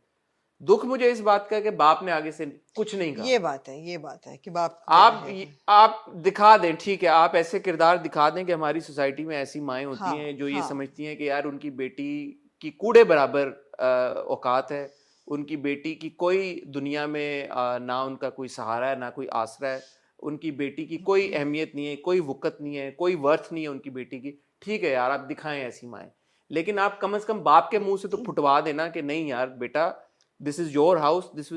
Speaker 1: दुख मुझे इस बात का है कि बाप ने आगे से कुछ नहीं कहा।
Speaker 2: ये बात है कि बाप
Speaker 1: आप दिखा दें, ठीक है, आप ऐसे किरदार दिखा दें कि हमारी सोसाइटी में ऐसी माएँ होती हैं जो ये समझती हैं कि यार उनकी बेटी की कूड़े बराबर औकात है, उनकी बेटी की कोई दुनिया में ना उनका कोई सहारा है ना कोई आसरा है, उनकी बेटी की कोई अहमियत नहीं है, कोई वक़्त नहीं है, कोई वर्थ नहीं है उनकी बेटी की। ठीक है यार, आप दिखाएं ऐसी माएँ, लेकिन आप कम से कम बाप के मुंह से तो फुटवा देना कि नहीं यार बेटा, this is your house, this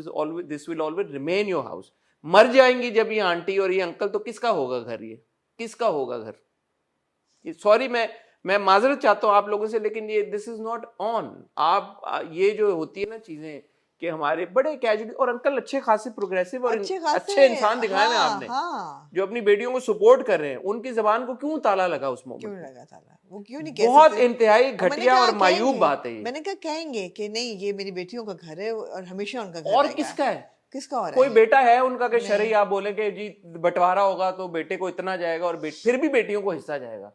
Speaker 1: will always remain your house. मर जाएंगी जब ये आंटी और ये अंकल तो किसका होगा घर? ये किसका होगा घर? सॉरी, मैं माजरत चाहता हूँ आप लोगों से, लेकिन ये दिस इज नॉट ऑन। आप ये जो होती है ना चीजें कि हमारे बड़े कैजुअली, और अंकल अच्छे खासे प्रोग्रेसिव और अच्छे इंसान दिखाए हैं आपने, जो अपनी बेटियों को सपोर्ट कर रहे हैं, उनकी जबान को क्यों ताला लगा उस मोमेंट?
Speaker 2: क्यों लगा ताला? वो क्यों नहीं कह सकते?
Speaker 1: बहुत इंतहाई घटिया और मायूब बात है ये।
Speaker 2: मैंने कहा कहेंगे कि नहीं ये मेरी बेटियों का घर है और हमेशा उनका घर
Speaker 1: और किसका है?
Speaker 2: किसका और
Speaker 1: कोई बेटा है उनका कि शरई आप बोले कि जी बंटवारा होगा तो बेटे को इतना जाएगा और फिर भी बेटियों को हिस्सा जाएगा?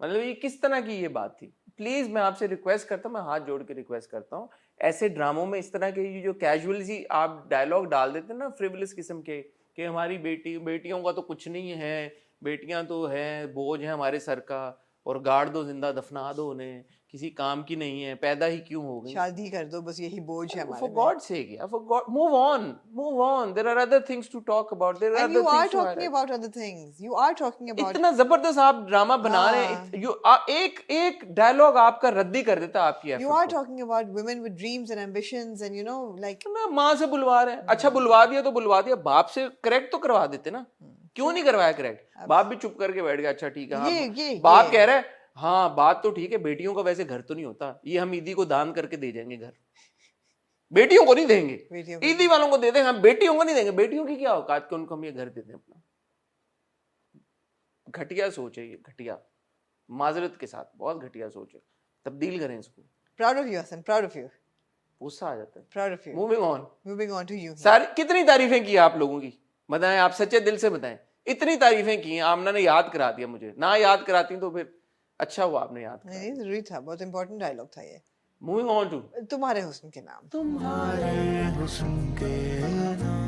Speaker 1: मतलब ये किस तरह की ये बात थी? प्लीज मैं आपसे रिक्वेस्ट करता हूँ, मैं हाथ जोड़ के रिक्वेस्ट करता हूँ, ऐसे ड्रामों में इस तरह के जो कैजुअली आप डायलॉग डाल देते हैं ना फ्रिवलस किस्म के, कि हमारी बेटियों का तो कुछ नहीं है, बेटियां तो हैं, बोझ है हमारे सर का, और गाड़ दो जिंदा दफना दो उन्हें, किसी काम की नहीं है, पैदा ही क्यों हो गई,
Speaker 2: शादी कर दो, बस यही बोझ है हमारे।
Speaker 1: For God's sake, yeah, for God, move on. There are other things to talk about. There are
Speaker 2: and
Speaker 1: other
Speaker 2: you are
Speaker 1: things to
Speaker 2: talking
Speaker 1: highlight.
Speaker 2: about other things. You are talking about.
Speaker 1: इतना जबरदस्त आप drama बना रहे हैं, एक dialogue आपका रद्दी कर देता आपकी effort.
Speaker 2: You are talking about women with dreams and ambitions, and like.
Speaker 1: ना माँ से बुलवा रहे हैं, अच्छा बुलवा दिया तो बुलवा दिया, बाप से करेक्ट तो करवा देते ना, क्यों नहीं करवाया करेक्ट? बाप भी चुप करके बैठ गया, अच्छा ठीक है, बाप कह रहा है हाँ बात तो ठीक है, बेटियों का वैसे घर तो नहीं होता, ये हम ईदी को दान करके दे जाएंगे घर, बेटियों को नहीं देंगे, ईदी वालों को दे देंगे, हम बेटियों को नहीं देंगे। बेटियों की क्या औकात कि उनको हम ये घर दे दें अपना? घटिया सोच है ये, घटिया, माजरत के साथ, बहुत घटिया सोच है, तब्दील करें इसको।
Speaker 2: Proud of you, Hassan. Proud of you.
Speaker 1: गुस्सा आ जाता है।
Speaker 2: Proud of you.
Speaker 1: Moving on.
Speaker 2: Moving on to you.
Speaker 1: सारी कितनी तारीफें की आप लोगों की, बताएं, आप सच्चे दिल से बताएं, इतनी तारीफें की हैं, आमना ने याद करा दिया मुझे, ना याद कराती तो फिर अच्छा हुआ आपने याद करा।
Speaker 2: नहीं, जरूरी था, बहुत इंपॉर्टेंट डायलॉग था ये।
Speaker 1: मूविंग ऑन टू
Speaker 2: तुम्हारे हुस्न के नाम।
Speaker 1: तुम्हारे हुस्न के नाम।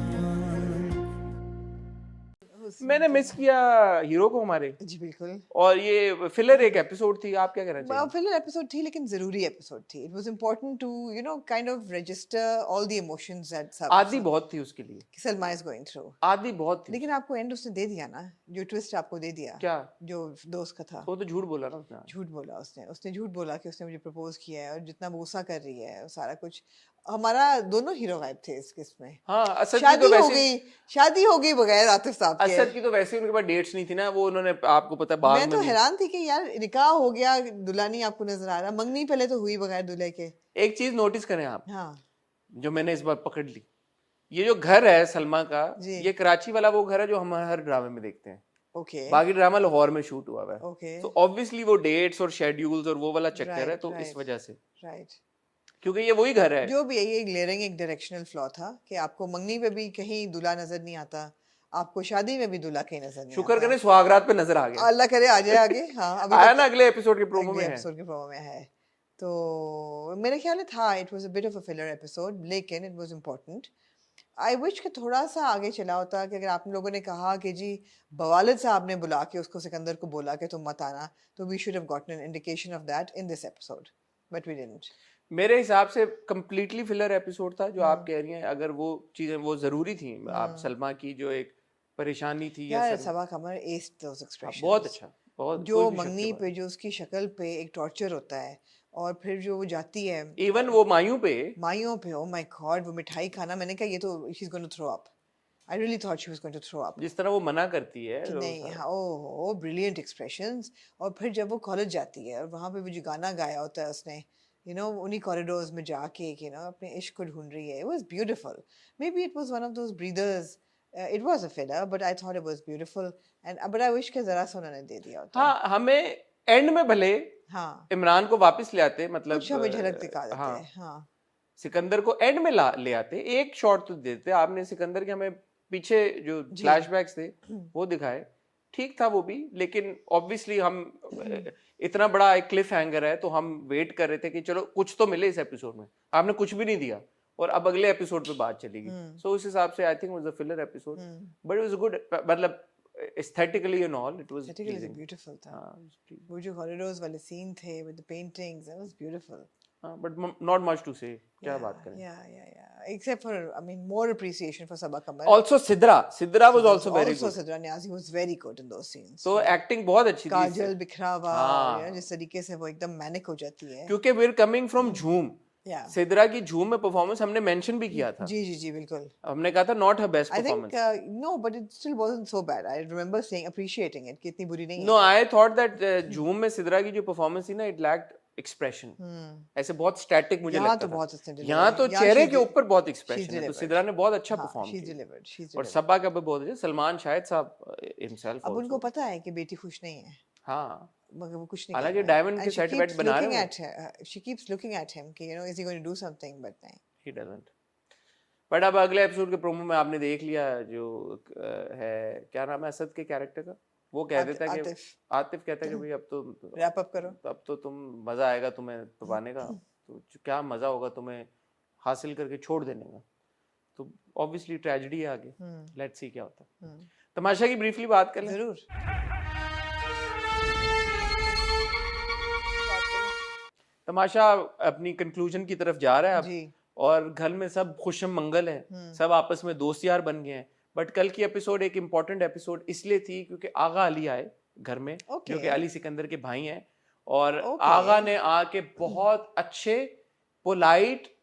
Speaker 1: मैंने मिस किया हीरो को हमारे,
Speaker 2: जी बिल्कुल।
Speaker 1: और ये फिलर एक एपिसोड थी, आप क्या कहना चाहिए?
Speaker 2: फिलर एपिसोड थी, लेकिन जरूरी एपिसोड थी। It was important to kind of register all the emotions that सब
Speaker 1: आदि बहुत थी उसके लिए,
Speaker 2: सलमा इज गोइंग थ्रू।
Speaker 1: आदि बहुत थी।
Speaker 2: लेकिन आपको एंड उसने दे दिया ना, जो ट्विस्ट आपको दे दिया।
Speaker 1: क्या?
Speaker 2: जो दोस्त का था।
Speaker 1: वो तो झूठ बोला ना उसने।
Speaker 2: झूठ बोला उसने झूठ बोला कि उसने मुझे प्रपोज किया है, और जितना वो गुस्सा कर रही है सारा कुछ। हमारा दोनों हीरो गायब थे इस किस में।
Speaker 1: हाँ, असद की
Speaker 2: शादी
Speaker 1: तो
Speaker 2: हो
Speaker 1: वैसे
Speaker 2: गई, शादी हो गई बगैर आतिफ साहब के।
Speaker 1: असद की तो वैसे उनके पास डेट्स नहीं थी ना, वो उन्होंने आपको पता है बाग
Speaker 2: मैं
Speaker 1: में
Speaker 2: तो
Speaker 1: भी-
Speaker 2: हैरान थी कि यार निकाह हो गया, दुल्हनी आपको नजर आ रहा, मंगनी पहले तो हुई बगैर दूल्हे के।
Speaker 1: एक चीज नोटिस करें आप,
Speaker 2: हाँ
Speaker 1: जो मैंने इस बार पकड़ ली, ये जो घर है सलमा का,
Speaker 2: जी।
Speaker 1: ये कराची वाला वो घर है जो हम हर ड्रामे में देखते हैं।
Speaker 2: ओके
Speaker 1: बाकी ड्रामा लाहौर में शूट हुआ हुआ है।
Speaker 2: ओके
Speaker 1: तो ऑब्वियसली वो डेट्स और शेड्यूल्स और वो वाला चक्कर है, तो इस
Speaker 2: right.
Speaker 1: वजह से,
Speaker 2: राइट।
Speaker 1: क्योंकि ये वही घर है।
Speaker 2: जो भी है, ये ग्लेयरिंग एक डायरेक्शनल फ्लॉ था कि आपको मंगनी पे भी कहीं दूल्हा नजर नहीं आता, आपको शादी में भी दूल्हा कहीं नजर नहीं
Speaker 1: शुक्र
Speaker 2: आता।
Speaker 1: करें सुहागरात पे नजर आ गया,
Speaker 2: अल्लाह करे आ जाए आगे। हाँ अभी
Speaker 1: आया
Speaker 2: तक
Speaker 1: ना, अगले एपिसोड के प्रोमो में
Speaker 2: अगले
Speaker 1: है।
Speaker 2: एपिसोड के प्रोमो में है। तो मेरे ख्याल में था, it was a bit of a filler episode, लेकिन it was important. I wish कि थोड़ा सा आगे चला होता, कि अगर आप लोगों ने कहा कि जी बवालिद साहब ने बुला के उसको सिकंदर को बोला कि तुम मत आना, तो we should have gotten an indication of that in this episode, but we didn't.
Speaker 1: मेरे हिसाब से कंप्लीटली फिलर एपिसोड था जो आप कह रही हैं। अगर वो चीजें वो जरूरी थी, आप सलमा की जो एक परेशानी थी या
Speaker 2: यार सबा कमर एस्ड दोस एक्सप्रेशंस।
Speaker 1: बहुत अच्छा, बहुत,
Speaker 2: जो
Speaker 1: कोई भी शक की
Speaker 2: मंगनी
Speaker 1: बात
Speaker 2: पे जो उसकी शक्ल पे एक टॉर्चर होता है, और फिर जो वो जाती है
Speaker 1: नहीं। इवन वो मायूं पे,
Speaker 2: माइयों पे, ओ माय गॉड, वो मिठाई खाना, मैंने कहा ये तो she is going to throw up. I really thought she was going to throw up.
Speaker 1: जिस तरह वो मना करती है,
Speaker 2: कि
Speaker 1: वो
Speaker 2: नहीं,
Speaker 1: सारा-
Speaker 2: हाँ, ओह ब्रिलियंट एक्सप्रेशंस। और फिर जब वो कॉलेज जाती है और वहाँ पे वो जो गाना गाया होता है उसने, उन्हीं कॉरिडोर्स में जाके अपने इश्क को ढूंढ रही है, it was beautiful. Maybe it was one of those breathers, it was a filler, but I thought it was beautiful, and but I wish कि जरा सा उन्होंने दे दिया होता।
Speaker 1: हाँ, हमें एंड में भले
Speaker 2: हाँ,
Speaker 1: इमरान को वापस ले आते, मतलब
Speaker 2: कुछ हमें झलक दिखा देते
Speaker 1: हाँ,
Speaker 2: हैं। हाँ
Speaker 1: सिकंदर को एंड में ले आते, एक शॉट तो देते। आपने सिकंदर के हमें पीछे जो फ्लैशबैक्स थे वो दिखाए, ठीक था वो भी, लेकिन ऑब्वियसली हम इतना बड़ा एक क्लिफ हैंगर है, तो हम वेट कर रहे थे कि चलो कुछ तो मिले इस एपिसोड में। आपने कुछ भी नहीं दिया, और अब अगले एपिसोड पे बात चलेगी। सो उस हिसाब से I think was a filler episode, but it was good, मतलब aesthetically and all it was pleasing.
Speaker 2: Beautiful था।
Speaker 1: हाँ, it was pleasing.
Speaker 2: वो जो कॉरिडोर्स वाले सीन थे with the paintings, that was beautiful.
Speaker 1: हाँ, but not much to say, क्या बात करें।
Speaker 2: Yeah. Except for, I mean, more appreciation for Sabaa Kamar.
Speaker 1: Also Sidra was also very good.
Speaker 2: Sidra Niazi was very good in those scenes.
Speaker 1: तो acting बहुत अच्छी थी
Speaker 2: काजल
Speaker 1: इससे।
Speaker 2: बिखरा हुआ,
Speaker 1: हाँ।
Speaker 2: जिस तरीके से वो एकदम मैनिक हो जाती है।
Speaker 1: क्योंकि we're coming from झूम,
Speaker 2: Yeah.
Speaker 1: सिद्रा की झूम में परफॉर्मेंस हमने मेंशन भी किया था।
Speaker 2: जी बिल्कुल।
Speaker 1: हमने कहा था not her best
Speaker 2: I think
Speaker 1: performance.
Speaker 2: no, but it still wasn't so bad. I remember saying appreciating it कि इतनी बुरी नहीं है।
Speaker 1: नो, आई थॉट दैट झूम में सिद्रा की जो परफॉर्मेंस थी ना, इट लैक्ड एक्सप्रेशन। ऐसे बहुत स्टैटिक मुझे
Speaker 2: यहाँ
Speaker 1: लगता
Speaker 2: तो
Speaker 1: था।
Speaker 2: बहुत अच्छे delivery
Speaker 1: यहाँ तो
Speaker 2: है। यहाँ
Speaker 1: चेहरे
Speaker 2: she
Speaker 1: के
Speaker 2: did-
Speaker 1: ऊपर बहुत
Speaker 2: she's
Speaker 1: एक्सप्रेशन है, तो
Speaker 2: delivered.
Speaker 1: सिद्रा ने बहुत अच्छा
Speaker 2: हाँ,
Speaker 1: परफॉर्म
Speaker 2: she's
Speaker 1: किया।
Speaker 2: delivered, she's
Speaker 1: और
Speaker 2: delivered.
Speaker 1: सबा का भी बहुत अच्छा, सलमान शाहिद साहब हिमसेल्फ
Speaker 2: अब उनको
Speaker 1: आल्सो।
Speaker 2: पता है कि बेटी खुश नहीं है,
Speaker 1: हाँ,
Speaker 2: मगर वो कुछ नहीं
Speaker 1: हालांकि
Speaker 2: कर रहा है।
Speaker 1: डायमंड के
Speaker 2: And she
Speaker 1: सेट
Speaker 2: keeps
Speaker 1: वेट बना रहे
Speaker 2: looking
Speaker 1: हो।
Speaker 2: at her, she keeps looking at him कि is he going to do something, but नहीं।
Speaker 1: He doesn't. बट अब अगले एपिसोड के प्रोमो में आपने देख लिया, जो है, क्या नाम है असद के कैरेक्टर का, वो कह देता है कि आतिफ कहता है कि भाई अब तो
Speaker 2: रैप अप करो,
Speaker 1: अब तो तुम मजा आएगा तुम्हें पवाने का, तो क्या मजा होगा तुम्हें हासिल करके छोड़ देने का। तो ऑब्वियसली ट्रेजेडी है आगे, लेट्स सी क्या होता है। तमाशा की ब्रीफली बात कर लें।
Speaker 2: जरूर।
Speaker 1: तमाशा अपनी कंक्लूजन की तरफ जा रहा है अब,
Speaker 2: जी।
Speaker 1: और घर में सब खुशम मंगल है, सब आपस में दोस्त यार बन गए हैं। बट कल की एपिसोड एक इम्पॉर्टेंट एपिसोड इसलिए थी क्योंकि आगा अली आए घर में, जो कि अली सिकंदर के भाई हैं, और आगा ने आके बहुत अच्छे, पोलाइट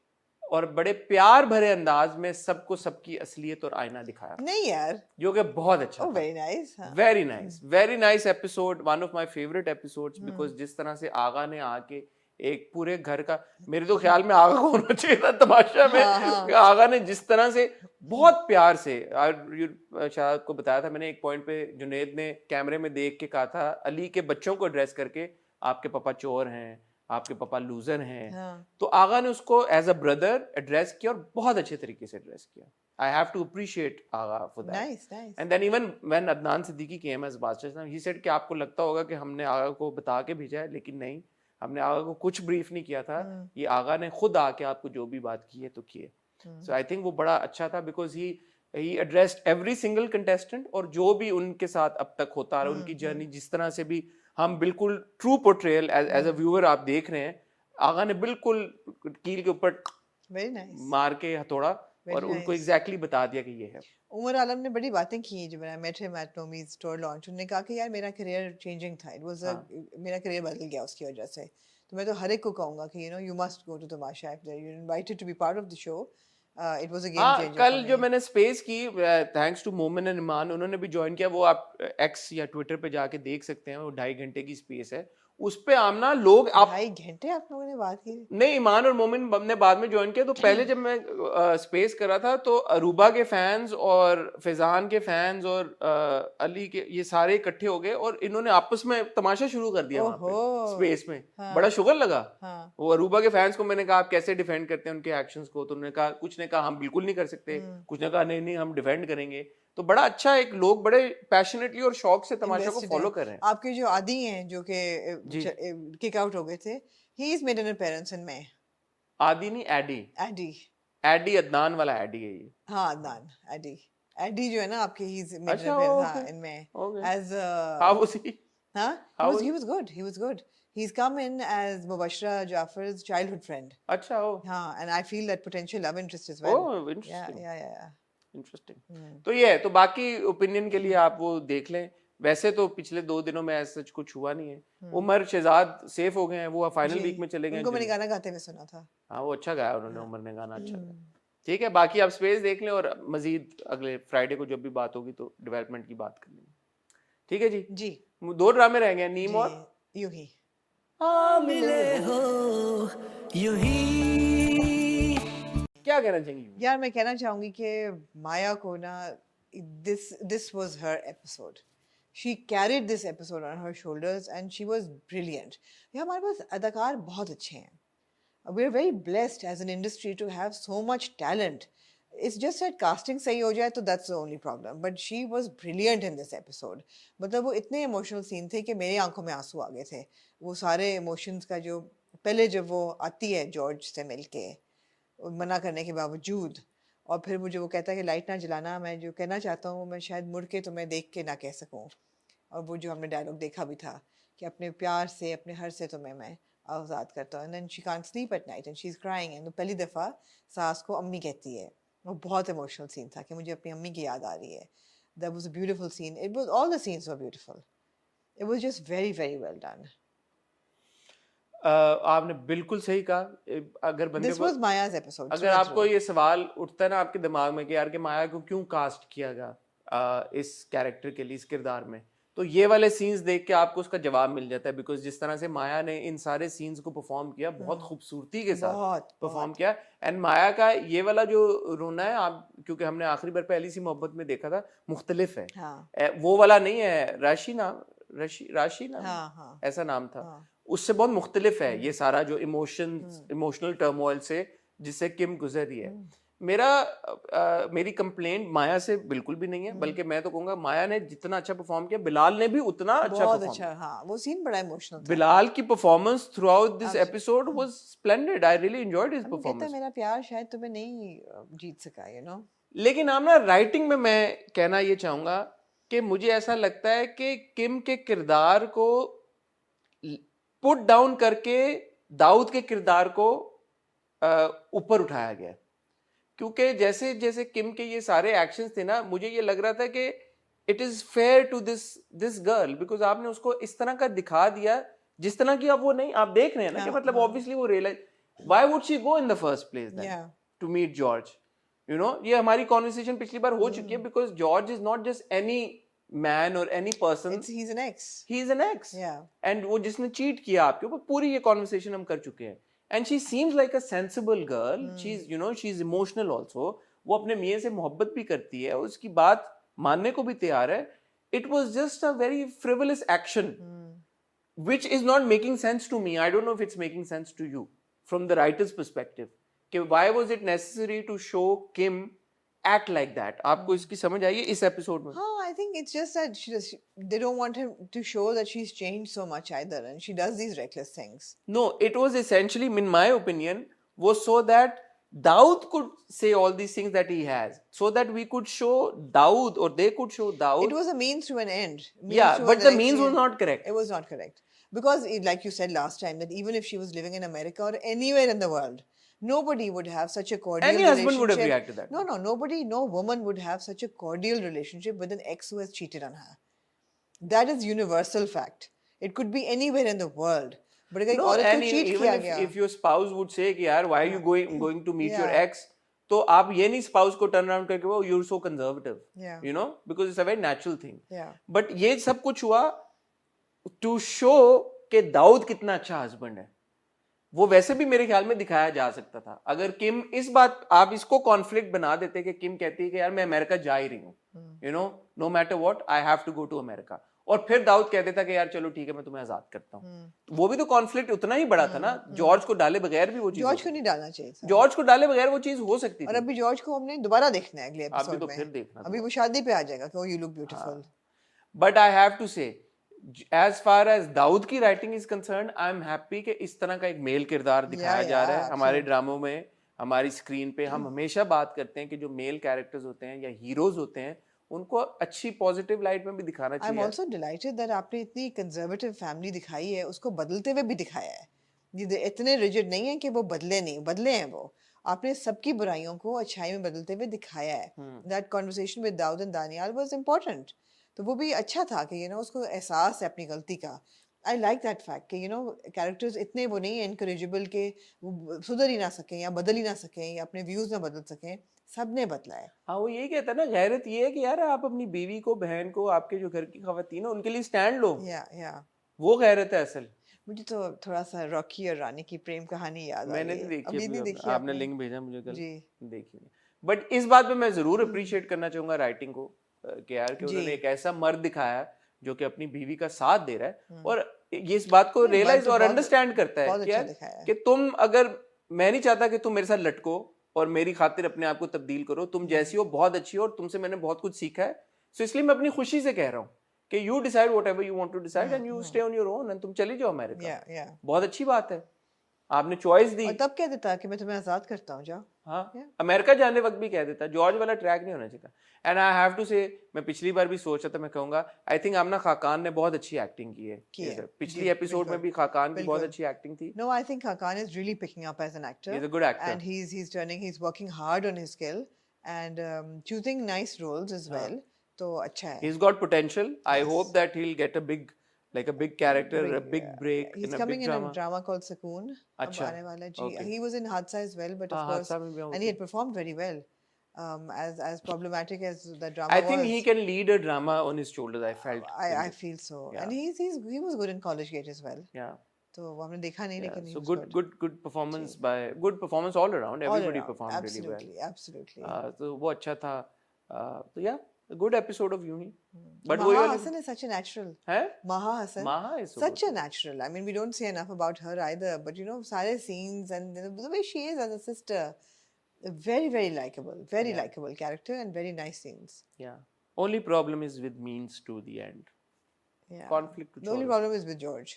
Speaker 1: और बड़े प्यार भरे अंदाज में सबको सबकी असलियत और आईना दिखाया,
Speaker 2: नहीं यार,
Speaker 1: जो कि बहुत अच्छा
Speaker 2: oh, very nice,
Speaker 1: very nice episode, one of my favourite episodes, because जिस तरह से आगा ने आके एक पूरे घर का, मेरे तो ख्याल में आगा को होना चाहिए था तमाशा में। कि आगा ने जिस तरह से बहुत प्यार से, शायद आपको बताया था मैंने एक पॉइंट पे, जुनेद ने कैमरे में देख के कहा था अली के बच्चों को एड्रेस करके, आपके पापा चोर हैं, आपके पापा लूजर हैं। तो आगा ने उसको एज अ ब्रदर एड्रेस किया और बहुत अच्छे तरीके से एड्रेस किया। I have to appreciate Agha for that.
Speaker 2: Nice, nice.
Speaker 1: And then even when Adnan Siddiqui came as Baदशाह, he said कि आपको लगता होगा कि हमने आगा को बता के भेजा है, लेकिन नहीं, हमने आगा को कुछ ब्रीफ नहीं किया था। ये आगा ने खुद आके आपको जो भी बात की है तो किए। So I think वो बड़ा अच्छा था because he addressed every single contestant, और जो भी उनके साथ अब तक होता रहा, उनकी जर्नी जिस तरह से भी हम बिल्कुल true portrayal as a viewer आप देख रहे हैं, आगा ने बिल्कुल कील के ऊपर मार के हथौड़ा और उनको एग्जैक्टली बता दिया कि ये है।
Speaker 2: उमर आलम ने बड़ी बातें की जब मैं met him at Nomi's store launch. उन्होंने कहा कि यार मेरा करियर चेंजिंग था, इट वाज मेरा करियर बदल गया उसकी वजह से। तो मैं तो हर एक को कहूंगा कि you know you must go to Tamasha, if you invited to be part of the show, it was a game changer.
Speaker 1: कल जो मैंने स्पेस की, thanks to Momin and Eman, उन्होंने भी ज्वाइन किया, वो आप एक्स या ट्विटर पे जाके देख सकते हैं, वो 2.5 घंटे की स्पेस है। उस पे आमना लोग
Speaker 2: 2.5 घंटे आप लोगों ने बात की?
Speaker 1: नहीं, ईमान और मोमिन ने बाद में ज्वाइन किया। तो पहले जब मैं स्पेस कर रहा था तो अरूबा के फैंस और फैजान के फैंस और अली के, ये सारे इकट्ठे हो गए और इन्होंने आपस में तमाशा शुरू कर दिया वहाँ पे स्पेस में। बड़ा शुगर लगा। वो अरूबा के फैंस को मैंने कहा आप कैसे डिफेंड करते हैं उनके एक्शंस को, तो उन्होंने कहा, कुछ ने कहा हम बिल्कुल नहीं कर सकते, कुछ ने कहा नहीं नहीं हम डिफेंड करेंगे। तो बड़ा अच्छा, एक लोग बड़े पैशनेटली और शौक से तमाशा को फॉलो कर रहे हैं।
Speaker 2: आपके जो आदि हैं जो कि किक आउट हो गए थे, ही is made an appearance in में।
Speaker 1: आदि नहीं, एडी अदनान वाला एडी है ये।
Speaker 2: हाँ, अदनान एडी जो है ना आपके, he is made an appearance in में as
Speaker 1: how was he?
Speaker 2: he was good. He's come in as Mubashira Jafar's childhood friend.
Speaker 1: अच्छा हो।
Speaker 2: हाँ, and I feel that potential love interest as well.
Speaker 1: Oh, interesting.
Speaker 2: Yeah.
Speaker 1: Interesting. तो ये है, तो बाकी opinion के लिए आप वो देख लें। वैसे तो पिछले 2 दिनों में ऐसा कुछ हुआ नहीं है। उमर शहजाद सेफ हो गए हैं, वो फाइनल वीक में चले गए।
Speaker 2: उनको मैंने गाना गाते हुए सुना था।
Speaker 1: हाँ, वो अच्छा गाया उन्होंने, उमर ने गाना अच्छा गाया। ठीक है, बाकी आप स्पेस देख लें और मजीद अगले फ्राइडे को जब भी बात होगी तो डेवलपमेंट की बात कर लेंगे। ठीक है जी। 2 ड्रामे रह गए, नीम और
Speaker 2: यूं ही।
Speaker 4: मिले हो यूं ही।
Speaker 1: क्या कहना चाहेंगी?
Speaker 2: यार मैं कहना चाहूंगी कि माया को ना, this was her episode. She carried this episode on her shoulders and she was brilliant. यार हमारे पास अदाकार बहुत अच्छे हैं. We are very blessed as an industry to have so much talent. It's just that casting सही हो जाए तो that's the only problem. But she was brilliant in this episode. मतलब वो इतने emotional scene थे कि मेरी आंखों में आंसू आ गए थे. वो सारे emotions का जो पहले जब वो आती है जॉर्ज से मिलके, मना करने के बावजूद, और फिर मुझे वो कहता है कि लाइट ना जलाना, मैं जो कहना चाहता हूँ मैं शायद मुड़ के तुम्हें देख के ना कह सकूँ। और वो जो हमने डायलॉग देखा भी था कि अपने प्यार से, अपने हर से तुम्हें मैं आज़ाद करता हूँ। And then she can't sleep at night and she is crying. And पहली दफ़ा सास को अम्मी कहती है। वो बहुत इमोशनल सीन था कि मुझे अपनी अम्मी की याद आ रही है। That was a beautiful scene. It was, all the scenes were beautiful. It was just very very well done.
Speaker 1: आपने बिल्कुल सही कहा। अगर बंदे
Speaker 2: This was Maya's episode.
Speaker 1: अगर आपको ये सवाल उठता है ना आपके दिमाग में कि यार कि माया को क्यों कास्ट किया गया इस कैरेक्टर के लिए, इस किरदार में, तो ये वाले सीन्स देख के आपको उसका जवाब मिल जाता है। बिकॉज जिस तरह से माया ने इन सारे सीन्स को परफॉर्म किया, बहुत खूबसूरती के साथ परफॉर्म किया। एंड माया का ये वाला जो रोना है, आप क्योंकि हमने आखिरी बार पहली सी मोहब्बत में देखा था, मुख्तलिफ है। वो वाला नहीं है, राशि नाम ऐसा नाम था, उससे बहुत मुख्तलिफ है ये सारा जो इमोशनल टर्मोइल से जिससे किम गुजर रही है। मेरी कंप्लेंट माया से बिल्कुल भी नहीं है, बल्कि मैं तो कहूंगा माया ने जितना अच्छा परफॉर्म किया, बिलाल ने भी उतना अच्छा परफॉर्म किया।
Speaker 2: हाँ, वो सीन बड़ा इमोशनल था।
Speaker 1: बिलाल की performance through out this episode was splendid. I really enjoyed his performance.
Speaker 2: मेरा प्यार शायद तुम्हें नहीं जीत सका, यू नो।
Speaker 1: लेकिन आप ना राइटिंग में मैं कहना ये चाहूंगा कि मुझे ऐसा लगता है कि किम के किरदार को पुट डाउन करके दाऊद के किरदार को ऊपर उठाया गया। क्योंकि जैसे जैसे किम के ये सारे एक्शंस थे ना, मुझे ये लग रहा था कि it is fair to this girl, because आपने उसको इस तरह का दिखा दिया जिस तरह की अब वो नहीं, आप देख रहे हैं ना कि मतलब ऑब्वियसली वो realise, why would she go in the first place then to meet George, you know. ये हमारी कॉन्वर्सेशन पिछली बार हो चुकी है, because George is not just any man or any person,
Speaker 2: he's an ex.
Speaker 1: he is an ex.
Speaker 2: Yeah.
Speaker 1: And वो जिसने cheat किया आपके ऊपर, पूरी ये conversation हम कर चुके हैं. And she seems like a sensible girl. She's, you know, she's emotional also. वो अपने मियाँ से मोहब्बत भी करती है, उसकी बात मानने को भी तैयार है. It was just a very frivolous action, which is not making sense to me. I don't know if it's making sense to you from the writer's perspective. कि why was it necessary to show Kim act like that? आपको इसकी समझ आई है इस episode में?
Speaker 2: Oh, I think it's just that they don't want him to show that she's changed so much either, and she does these reckless things.
Speaker 1: No, it was essentially, in my opinion, was so that Daud could say all these things that he has, so that we could show Daud, or they could show Daud.
Speaker 2: It was a means to an end.
Speaker 1: Yeah, but the means was not correct.
Speaker 2: It was not correct. Because, like you said last time, that even if she was living in America or anywhere in the world, nobody would have such a cordial
Speaker 1: Any
Speaker 2: relationship.
Speaker 1: husband would have reacted that.
Speaker 2: No, nobody, no woman would have such a cordial relationship with an ex who has cheated on her. That is universal fact. It could be anywhere in the world. But अगर
Speaker 1: No,
Speaker 2: औरत को
Speaker 1: and
Speaker 2: cheat
Speaker 1: even
Speaker 2: किया
Speaker 1: if,
Speaker 2: गया,
Speaker 1: if your spouse would say कि यार, why are you going to meet your
Speaker 2: Yeah.
Speaker 1: ex? तो आप ये नहीं spouse को turn around करके वो you're so conservative.
Speaker 2: Yeah.
Speaker 1: You know, because it's a very natural thing.
Speaker 2: Yeah.
Speaker 1: But ये सब कुछ हुआ to show कि दाऊद कितना अच्छा husband है. वो वैसे भी मेरे ख्याल में दिखाया जा सकता था. अगर किम इस बात, आप इसको कॉन्फ्लिक्ट बना देते कि किम कहती है कि यार मैं अमेरिका जा ही रही हूँ, you know, no matter what I have to go to America, और फिर दाऊद कह देता कि यार चलो ठीक है मैं तुम्हें आजाद करता हूँ, वो भी तो कॉन्फ्लिक्ट उतना ही बड़ा था ना. जॉर्ज को डाले बगैर भी वो चीज,
Speaker 2: जॉर्ज को नहीं डालना चाहिए था.
Speaker 1: जॉर्ज को डाले बगैर वो चीज हो सकती
Speaker 2: और
Speaker 1: थी.
Speaker 2: अभी जॉर्ज को हमने दोबारा देखना है अगले
Speaker 1: अभी
Speaker 2: एपिसोड
Speaker 1: तो
Speaker 2: में.
Speaker 1: फिर देखना
Speaker 2: अभी वो शादी पे आ जाएगा कि you look beautiful.
Speaker 1: But I have to say, as far as Dawood की writing is concern, I am happy कि इस तरह का एक मेल किरदार दिखाया जा रहा है हमारे ड्रामों में, हमारी स्क्रीन पे. हम हमेशा बात करते हैं कि जो मेल कैरेक्टर्स होते हैं या हीरोज होते हैं उनको अच्छी पॉजिटिव लाइट में भी दिखाना
Speaker 2: आई एम
Speaker 1: चाहिए.
Speaker 2: ऑल्सो डिलाइटेड दैट आपने इतनी कंजर्वेटिव फैमिली दिखाई है, उसको बदलते हुए भी दिखाया है. ये इतने रिजिड नहीं है कि वो बदले नहीं, बदले हैं वो. आपने सबकी बुराइयों को अच्छाई में बदलते हुए दिखाया है. That conversation with Dawood and Daniyal was important. तो वो भी अच्छा था कि उसको एहसास है अपनी गलती का. आई लाइक दैट फैक्ट कि कैरेक्टर्स इतने वो नहीं है इनकरेजेबल के वो सुधर ही ना सकें या बदल ही ना सकें या अपने व्यूज ना बदल सकें. सब ने बदला है.
Speaker 1: हाँ, वो यही कहता है ना, गैरत ये है कि यार आप अपनी बीवी को, बहन को, आपके जो घर की खवातीन है उनके लिए स्टैंड लो.
Speaker 2: या
Speaker 1: वो गैरत है असल.
Speaker 2: मुझे तो थोड़ा सा रॉकी और रानी की प्रेम कहानी याद आ
Speaker 1: मैंने
Speaker 2: रही
Speaker 1: नहीं
Speaker 2: है.
Speaker 1: देखी
Speaker 2: अभी
Speaker 1: अभी,
Speaker 2: नहीं देखी
Speaker 1: आपने लिंक भेजा मुझे कल,
Speaker 2: जी.
Speaker 1: देखी नहीं. बट इस बात पे मैं जरूर अप्रिशिएट करना चाहूंगा राइटिंग को कि यार कि उन्होंने एक ऐसा मर्द दिखाया जो कि अपनी बीवी का साथ दे रहा है और ये इस बात को रियलाइज और अंडरस्टैंड करता है कि यार कि तुम, अगर मैं नहीं चाहता कि तुम मेरे साथ लटको और मेरी खातिर अपने आप को तब्दील करो, तुम जैसी हो बहुत अच्छी हो और तुमसे मैंने बहुत कुछ सीखा है, सो इसलिए मैं अपनी खुशी से कह रहा हूँ कि you decide whatever you want to decide and you stay on your own and तुम चली जाओ अमेरिका. बहुत अच्छी बात है, आपने चॉइस दी.
Speaker 2: और तब कह देता कि मैं तुम्हें आजाद करता हूँ, जाओ.
Speaker 1: हाँ, अमेरिका जाने वक्त भी कह देता. जॉर्ज वाला ट्रैक नहीं होना चाहिए था. एंड आई हैव टू से, मैं पिछली बार भी सोचा था, मैं कहूंगा आई थिंक आमना खाकान ने बहुत अच्छी एक्टिंग की है. पिछली एपिसोड में भी खाकान की बहुत अच्छी एक्टिंग थी.
Speaker 2: No, I think Hakan is really picking up as an actor.
Speaker 1: He's a good actor.
Speaker 2: And he's working hard on his skill and choosing nice roles as well. तो अच्छा है.
Speaker 1: He's got potential. I hope that he'll get a big character, a big break
Speaker 2: He's
Speaker 1: in a
Speaker 2: coming
Speaker 1: big
Speaker 2: in
Speaker 1: drama.
Speaker 2: a drama called Sakoon.
Speaker 1: अच्छा.
Speaker 2: आने वाला जी.
Speaker 1: Okay.
Speaker 2: He was in Hadsa as well, but of
Speaker 1: हाँ,
Speaker 2: course,
Speaker 1: हादसा में भी
Speaker 2: and he had performed very well. As problematic as the drama
Speaker 1: I
Speaker 2: was.
Speaker 1: think he can lead a drama on his shoulders. I felt.
Speaker 2: I feel so.
Speaker 1: Yeah.
Speaker 2: And he was good in College Gate as well.
Speaker 1: Yeah.
Speaker 2: तो वो हमने देखा नहीं, लेकिन he
Speaker 1: So
Speaker 2: was
Speaker 1: good performance good performance all around.
Speaker 2: all
Speaker 1: Everybody
Speaker 2: around.
Speaker 1: performed really well.
Speaker 2: Absolutely.
Speaker 1: तो वो अच्छा था. तो yeah, a good episode of Uni. But
Speaker 2: Maha Hassan is such a natural.
Speaker 1: है?
Speaker 2: Maha Hassan.
Speaker 1: Maha is so
Speaker 2: Such a natural. I mean, we don't say enough about her either. But सारे scenes and the way she is as a sister, very, very likable. Very likable character and very nice scenes.
Speaker 1: Yeah. Only problem is with means to the end.
Speaker 2: Yeah.
Speaker 1: Conflict.
Speaker 2: The only problem is with George.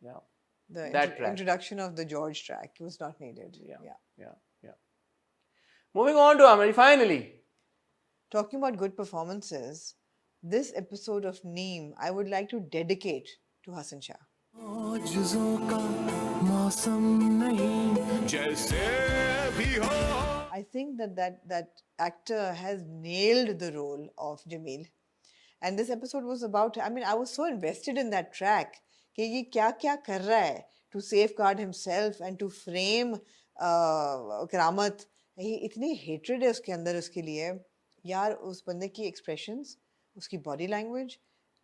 Speaker 1: Yeah.
Speaker 2: The
Speaker 1: That track.
Speaker 2: introduction of the George track was not needed.
Speaker 1: Yeah. Moving on to Amari, finally.
Speaker 2: Talking about good performances, this episode of Neem, I would like to dedicate to Hassan Shah.
Speaker 4: मौजज़ों का मौसम नहीं जैसे भी हो.
Speaker 2: I think that actor has nailed the role of Jamil. And this episode was about, I mean, I was so invested in that track कि ये क्या कर रहा है to safeguard himself and to frame करामत. इतनी hatred है उसके अंदर उसके लिए. यार उस बंदे की expressions उसकी body language,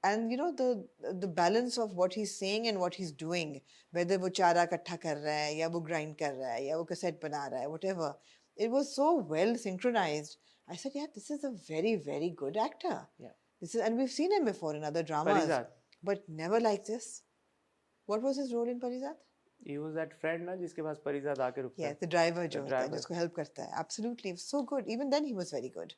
Speaker 2: and you know the balance of what he's saying and what he's doing, whether वो चारा इकट्ठा कर रहा है या वो grind कर रहा है या वो cassette बना रहा है, whatever, it was so well synchronized. I said, yeah, this is a very, very good actor.
Speaker 1: Yeah.
Speaker 2: This is, and we've seen him before in other dramas,
Speaker 1: Parizat.
Speaker 2: but never like this. What was his role in Parizat?
Speaker 1: He was that friend ना जिसके पास परिजात आके रुकता
Speaker 2: Yes,
Speaker 1: है.
Speaker 2: the driver जो होता है
Speaker 1: driver.
Speaker 2: जिसको help करता है. Absolutely, so good. Even then he was very good.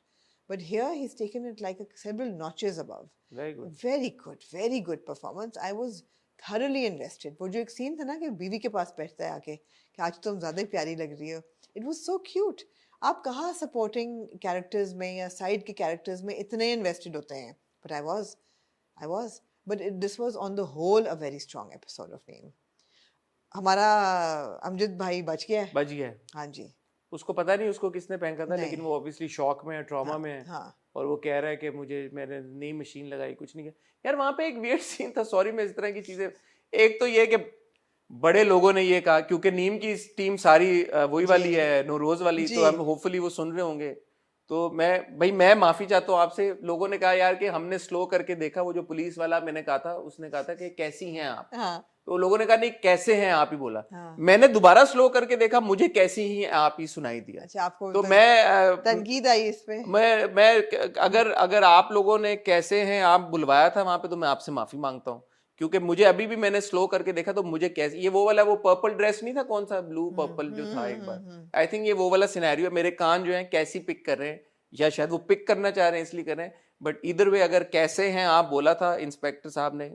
Speaker 2: But here he's taken it like several notches above.
Speaker 1: Very good.
Speaker 2: Very good performance. I was thoroughly invested. वो जो एक scene था ना कि बीवी के पास बैठता है आके कि आज तुम ज़्यादा ही प्यारी लग रही हो. It was so cute. आप कहाँ supporting characters में या side के characters में इतने invested होते हैं? But I was. But this was on the whole a very strong episode of Neem. हमारा अमजद भाई बच गया है.
Speaker 1: बच गया है.
Speaker 2: हाँ जी.
Speaker 1: उसको पता नहीं उसको किसने फेंका था,
Speaker 2: नहीं.
Speaker 1: लेकिन वो ऑब्वियसली शॉक में है, ट्रॉमा में है.
Speaker 2: हाँ.
Speaker 1: और वो कह रहा है कि मैंने नई मशीन लगाई, कुछ नहीं किया. यार वहां पे एक वियर्ड सीन था, सॉरी मैं इस तरह की चीजें, एक तो ये कि बड़े लोगों ने ये कहा, क्योंकि नीम की टीम सारी वही वाली है, नौरोज वाली, तो हम होपफुली वो सुन रहे होंगे. तो मैं माफी चाहता हूँ आपसे. लोगों ने कहा यार कि हमने स्लो करके देखा, वो जो पुलिस वाला मैंने कहा था, उसने कहा था कि कैसी हैं आप.
Speaker 2: हाँ.
Speaker 1: तो लोगों ने कहा नहीं कैसे हैं आप ही बोला.
Speaker 2: हाँ.
Speaker 1: मैंने दोबारा स्लो करके देखा, मुझे कैसी ही आप ही सुनाई दिया.
Speaker 2: अच्छा, आपको
Speaker 1: तो मैं
Speaker 2: तनकीद आई इस पे.
Speaker 1: मैं अगर आप लोगों ने कैसे हैं आप बुलवाया था वहां पे, तो मैं आपसे माफी मांगता हूँ, क्योंकि मुझे अभी भी मैंने स्लो करके देखा तो मुझे कैसे, ये वो वाला वो पर्पल ड्रेस नहीं था, कौन सा ब्लू पर्पल जो था एक बार, आई थिंक ये वो वाला सिनेरियो. मेरे कान जो है कैसी पिक कर रहे हैं, या शायद वो पिक करना चाह रहे हैं इसलिए कर रहे हैं. बट इधर वे अगर कैसे हैं आप बोला था इंस्पेक्टर साहब ने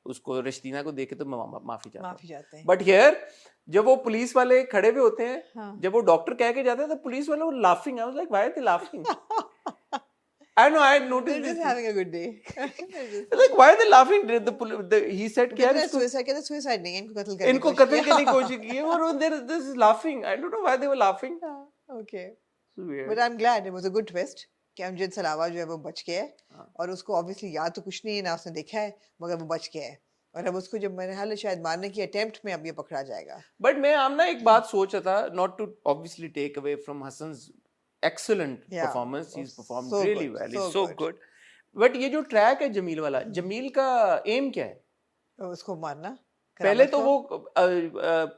Speaker 1: उसको, रश्दीना को देखे, तो मैं माफी चाहता हूँ. बट हियर जब वो पुलिस वाले खड़े हुए होते हैं,
Speaker 2: हाँ.
Speaker 1: जब वो डॉक्टर कह के जाते हैं, तो पुलिस वाले वो laughing, I was like why are they laughing? I know, I noticed
Speaker 2: They're
Speaker 1: this.
Speaker 2: just having a good day.
Speaker 1: Like why are they laughing? He said कि यार
Speaker 2: suicide नहीं है, इनको कत्ल
Speaker 1: करने की कोशिश की है, और this is laughing. I don't know why they were laughing.
Speaker 2: Okay.
Speaker 1: So weird.
Speaker 2: But I'm glad it was a good twist कि अमजद सलावा जो है वो बच गया है, और उसको obviously याद तो कुछ नहीं है ना उसने देखा है, मगर वो बच गया है, और अब उसको जब मेरे ख्याल शायद मारने की अटेम्प्ट में अब ये पकड़ा जाएगा.
Speaker 1: But मैं आमना एक बात सोच रहा था, not to obviously take away from Hassan's excellent performance. He's performed
Speaker 2: so
Speaker 1: really
Speaker 2: good,
Speaker 1: well. He's so good. But ये जो ट्रैक है जमील वाला, जमील का एम क्या है?
Speaker 2: उसको मारना.
Speaker 1: पहले तो वो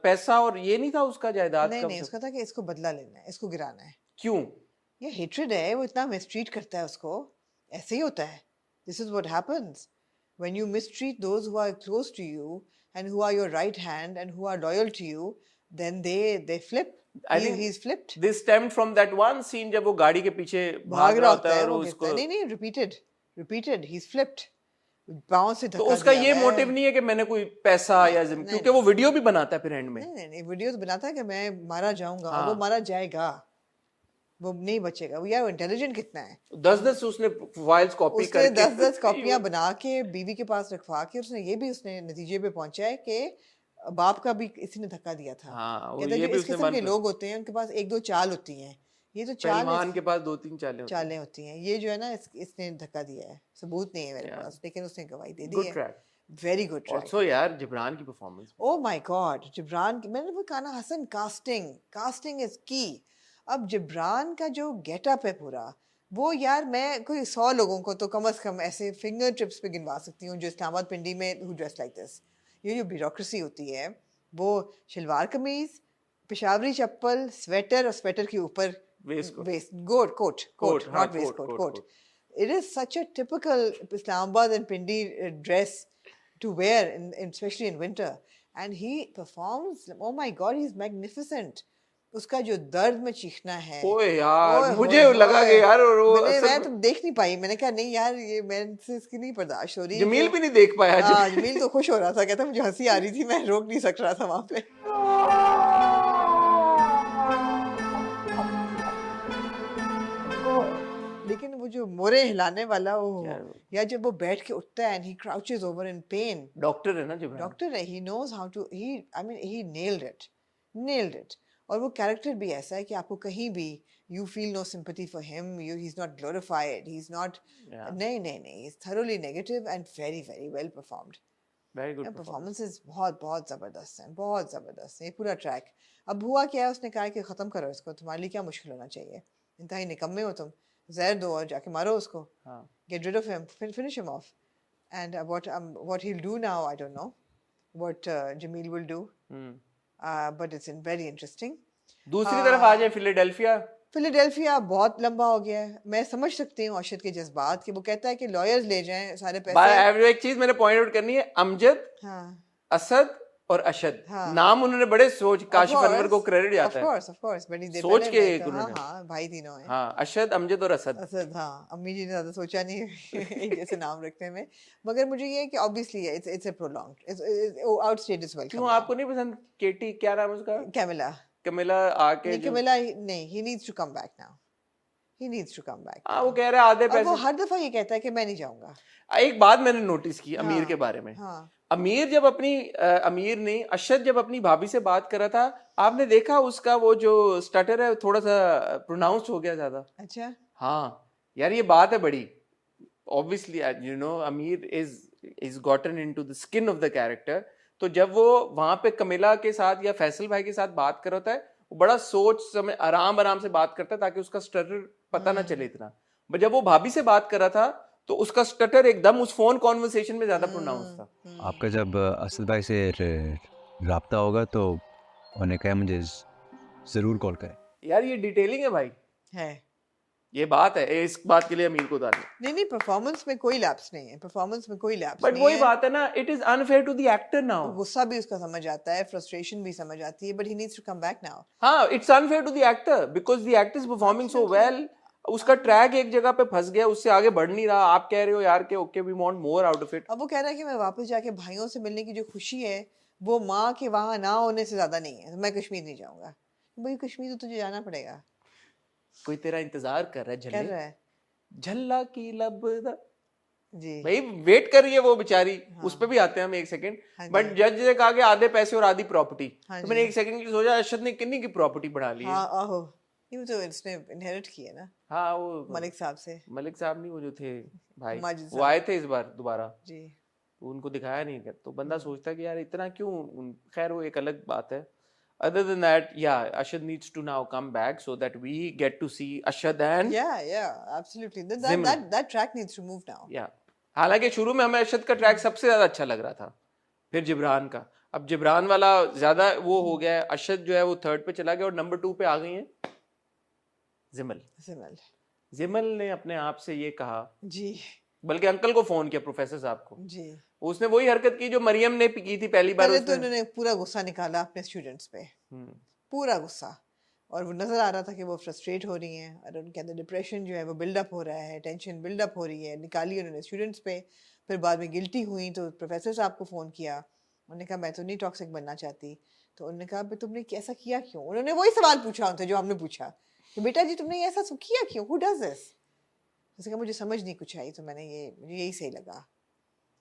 Speaker 1: पैसा और ये नहीं था उसका, जायदाद का.
Speaker 2: नहीं, उसका था कि इसको बदला लेना है, इसको गिराना है.
Speaker 1: क्यों?
Speaker 2: ये हेट्रेड है, वो इतना मिसट्रीट करता है उसको. ऐसे ही होता है. This is what happens when you mistreat those who are close to you and who are your right hand and who are loyal to you, then they flip.
Speaker 1: I think
Speaker 2: he's flipped.
Speaker 1: This stemmed from that one scene जब वो गाड़ी के पीछे
Speaker 2: भाग रहा
Speaker 1: होता है और
Speaker 2: वो
Speaker 1: उसको,
Speaker 2: नहीं repeated he's flipped. पांव से धक्का
Speaker 1: तो उसका
Speaker 2: दिया
Speaker 1: ये
Speaker 2: है.
Speaker 1: मोटिव नहीं है कि मैंने कोई पैसा या क्योंकि वो वीडियो भी बनाता है फिर एंड में.
Speaker 2: नहीं, वीडियो तो बनाता है कि मैं मारा जाऊंगा,
Speaker 1: हाँ.
Speaker 2: वो मारा जाएगा, वो नहीं बचेगा. वो यार इंटेलिजेंट कितना है.
Speaker 1: 10 उसने फाइल्स कॉपी करके
Speaker 2: 10 कॉपियां बना के बीवी के पास रखवा के उसने नतीजे पे पहुंचा है कि बाप का भी इसी ने धक्का दिया था.
Speaker 1: हाँ,
Speaker 2: कहते हैं जो इस किस्म के लोग होते हैं उनके पास 1-2 चाल होती हैं. ये तो
Speaker 1: पहलवान के पास 2-3
Speaker 2: चालें होती हैं. ये जो है ना इसने धक्का दिया है. सबूत नहीं है मेरे पास, लेकिन उसने गवाही दे दी
Speaker 1: गुड
Speaker 2: है.
Speaker 1: Track.
Speaker 2: Very good track.
Speaker 1: Also यार जिब्रान की performance,
Speaker 2: oh my God, Jibran की, मैंने वो कहा ना, हसन कास्टिंग इज की. अब जिब्रान का जो गेटअप है पूरा, वो यार मैं कोई 100 लोगों को तो कम से कम ऐसे फिंगर टिप्स पे गिनवा सकती हूँ जो इस्लामाबाद पिंडी में हु ड्रेस लाइक दिस. ये जो ब्यूरोक्रेसी होती है, वो शलवार कमीज, पेशावरी चप्पल, स्वेटर, और स्वेटर के ऊपर coat, not waistcoat, coat. It is such a typical Islamabad and Pindi dress to wear, especially in winter. And he performs, oh my God, he's magnificent. उसका जो दर्द में चीखना है,
Speaker 1: ओए यार मुझे लगा कि यार, और
Speaker 2: मैं तो देख नहीं पाई. मैंने कहा नहीं यार, ये मैंने से इसकी नहीं बर्दाश्त हो रही.
Speaker 1: जमील भी नहीं देख पाया.
Speaker 2: हाँ, जमील तो खुश हो रहा था, कहता मुझे हंसी आ रही थी, मैं रोक नहीं सक रहा था वहां पे. लेकिन वो जो मोरे हिलाने वाला, या जब वो बैठ के उठता है and he crouches over in pain.
Speaker 1: Doctor है ना जिब्रान.
Speaker 2: डॉक्टर है, he knows how to, he nailed it. और वो कैरेक्टर भी ऐसा है कि आपको कहीं भी you feel no sympathy for him, he's not glorified, he's not, नहीं, he's thoroughly negative and very very well performed.
Speaker 1: Very good
Speaker 2: performances बहुत जबरदस्त हैं, बहुत जबरदस्त है ये पूरा ट्रैक. अब हुआ क्या है, उसने कहा कि खत्म करो इसको, तुम्हारे लिए क्या मुश्किल होना चाहिए, इंतहाई निकम्मे हो तुम, जहर दो और जाके मारो उसको,
Speaker 1: हाँ
Speaker 2: get rid of him, finish him off. And what he'll do now, I don't know what Jamil will do, but it's very interesting.
Speaker 1: दूसरी तरफ आ जाए फिलाडेल्फिया।
Speaker 2: फिलाडेल्फिया बहुत लंबा हो गया है। मैं समझ सकती हूँ अर्शद के जज्बात कि वो कहता है कि लॉयर्स ले जाएं सारे पैसे।
Speaker 1: एक चीज मैंने पॉइंट आउट करनी है, अमजद,
Speaker 2: हाँ
Speaker 1: असद और अशद,
Speaker 2: हाँ।
Speaker 1: नाम उन्होंने बड़े सोच, काशिफ अनवर को क्रेडिट जाता है
Speaker 2: of course, बड़ी देर
Speaker 1: सोच
Speaker 2: पहले
Speaker 1: के
Speaker 2: मैं
Speaker 1: एक
Speaker 2: कहा,
Speaker 1: उन्होंने।
Speaker 2: हाँ भाई तीनों हैं।
Speaker 1: हाँ, अशद, अमजद और असद।
Speaker 2: असद, हाँ अम्मी जी ने ज्यादा सोचा नहीं एक जैसे नाम रखने में, मगर मुझे ये है कि obviously it's a prolonged, ousted is welcome.
Speaker 1: क्यों आपको नहीं पसंद केटी, क्या नाम है उसका?
Speaker 2: कैमिला।
Speaker 1: कमिला आके
Speaker 2: नहीं कैमिला नहीं, he needs to come back now. He needs to come back.
Speaker 1: हाँ वो कह रहा है आधे
Speaker 2: और वो
Speaker 1: पैसे।
Speaker 2: हर दफा ये कहता है कि मैं नहीं जाऊंगा।
Speaker 1: एक बात मैंने नोटिस की अमीर
Speaker 2: हाँ,
Speaker 1: के बारे में।
Speaker 2: हाँ।
Speaker 1: अमीर जब अपनी अमीर ने अशद जब अपनी भाभी से बात कर रहा था, आपने देखा उसका वो जो स्टटर है थोड़ा सा प्रोनाउंस हो गया ज्यादा।
Speaker 2: अच्छा
Speaker 1: हाँ यार ये बात है बड़ी। ऑब्वियसली यू नो अमीर is gotten into the skin of the character. तो जब वो वहां पे कमिला के साथ या फैसल भाई के साथ बात कर रहा है, वो बड़ा सोच समय आराम से बात करता है ताकि उसका स्टटर पता ना चले इतना। बट जब वो भाभी से बात कर रहा था तो उसका स्टटर एकदम उस फोन कॉन्वर्सेशन में ज्यादा प्रोनाउंस था।
Speaker 5: आपका जब असद भाई से राब्ता होगा तो उन्हें कहा मुझे ज़रूर कॉल करें।
Speaker 1: यार ये डिटेलिंग है भाई,
Speaker 2: है
Speaker 1: ये बात है, इस बात के लिए अमीर को उतारना।
Speaker 2: नहीं परफॉर्मेंस में कोई लैप्स नहीं है, परफॉर्मेंस में कोई लैप्स
Speaker 1: बट
Speaker 2: नहीं
Speaker 1: वही
Speaker 2: है।
Speaker 1: बात है ना, it is unfair to the actor now.
Speaker 2: गुस्सा भी उसका समझ आता है, फ्रस्ट्रेशन भी समझ आती है, but he needs to come back now.
Speaker 1: हाँ it's unfair to the actor because the actor is performing so well. उसका ट्रैक एक जगह पे फंस गया, उससे आगे बढ़ नहीं रहा। आप कह रहे हो यार कि okay we want more out of it.
Speaker 2: अब वो कह रहा है कि मैं वापस जाके भाइयों से मिलने की जो खुशी है वो माँ के वहां ना होने से ज्यादा नहीं है। मैं कश्मीर नहीं जाऊंगा। भाई कश्मीर तो तुझे जाना पड़ेगा।
Speaker 1: कोई तेरा इंतजार कर रहा है,
Speaker 2: कर
Speaker 1: झल्ले
Speaker 2: रहा है
Speaker 1: झल्ला की लब
Speaker 2: जी।
Speaker 1: भाई वेट कर रही है वो बेचारी।
Speaker 2: हाँ।
Speaker 1: उस पे भी आते हैं हम एक सेकंड।
Speaker 2: हाँ
Speaker 1: बट
Speaker 2: जी।
Speaker 1: जज ने कहा कि आधे पैसे और आधी प्रॉपर्टी।
Speaker 2: हाँ
Speaker 1: तो मैंने
Speaker 2: जी।
Speaker 1: एक सेकंड के लिए सोचा अरशद ने कितनी की प्रॉपर्टी बढ़ा ली है।
Speaker 2: हाँ आहो, ये तो इसने इनहेरिट की है ना
Speaker 1: हाँ वो
Speaker 2: मलिक साहब से।
Speaker 1: मलिक साहब नहीं, वो जो थे भाई
Speaker 2: माजिद
Speaker 1: वो
Speaker 2: साहब।
Speaker 1: आए थे इस बार दोबारा,
Speaker 2: जी
Speaker 1: तो उनको दिखाया नहीं गया। तो बंदा सोचता है कि यार इतना क्यों। खैर वो एक अलग बात है। Other than that, yeah, Ashad needs to now come back so that we get to see Ashad and
Speaker 2: yeah absolutely
Speaker 1: Zimran.
Speaker 2: that track needs to move now.
Speaker 1: yeah. हालांकि शुरू में हमें अरशद का ट्रैक सबसे ज्यादा अच्छा लग रहा था, फिर जिब्रान का। अब जिब्रान वाला ज्यादा वो हो गया है। अरशद जो है वो 3rd पे चला गया और नंबर 2 पे आ गई है जिमल।
Speaker 2: सिमल
Speaker 1: जिमल ने अपने आप से ये कहा,
Speaker 2: जी
Speaker 1: बल्कि अंकल को फोन किया, प्रोफेसर साहब को।
Speaker 2: जी।
Speaker 1: उसने वही हरकत की जो मरियम ने की थी पहली बार।
Speaker 2: पहले तो
Speaker 1: उसने
Speaker 2: उन्होंने पूरा गुस्सा निकाला अपने स्टूडेंट्स पे,
Speaker 1: हम्म,
Speaker 2: पूरा गुस्सा। और वो नजर आ रहा था कि वो फ्रस्ट्रेट हो रही हैं और उनके अंदर डिप्रेशन जो है वो बिल्डअप हो रहा है, टेंशन बिल्डअप हो रही है। निकाली उन्होंने स्टूडेंट्स पे। फिर बाद में गिल्टी हुई तो प्रोफेसर साहब को फ़ोन किया। उन्होंने कहा मैं तो नहीं टॉक्सिक बनना चाहती। तो उन्होंने कहा भाई तुमने ऐसा किया क्यों? उन्होंने वही सवाल पूछा उनसे जो हमने पूछा कि बेटा जी तुमने ऐसा किया क्यों? Who does this? उसने कहा मुझे समझ नहीं कुछ आई तो मुझे यही सही लगा।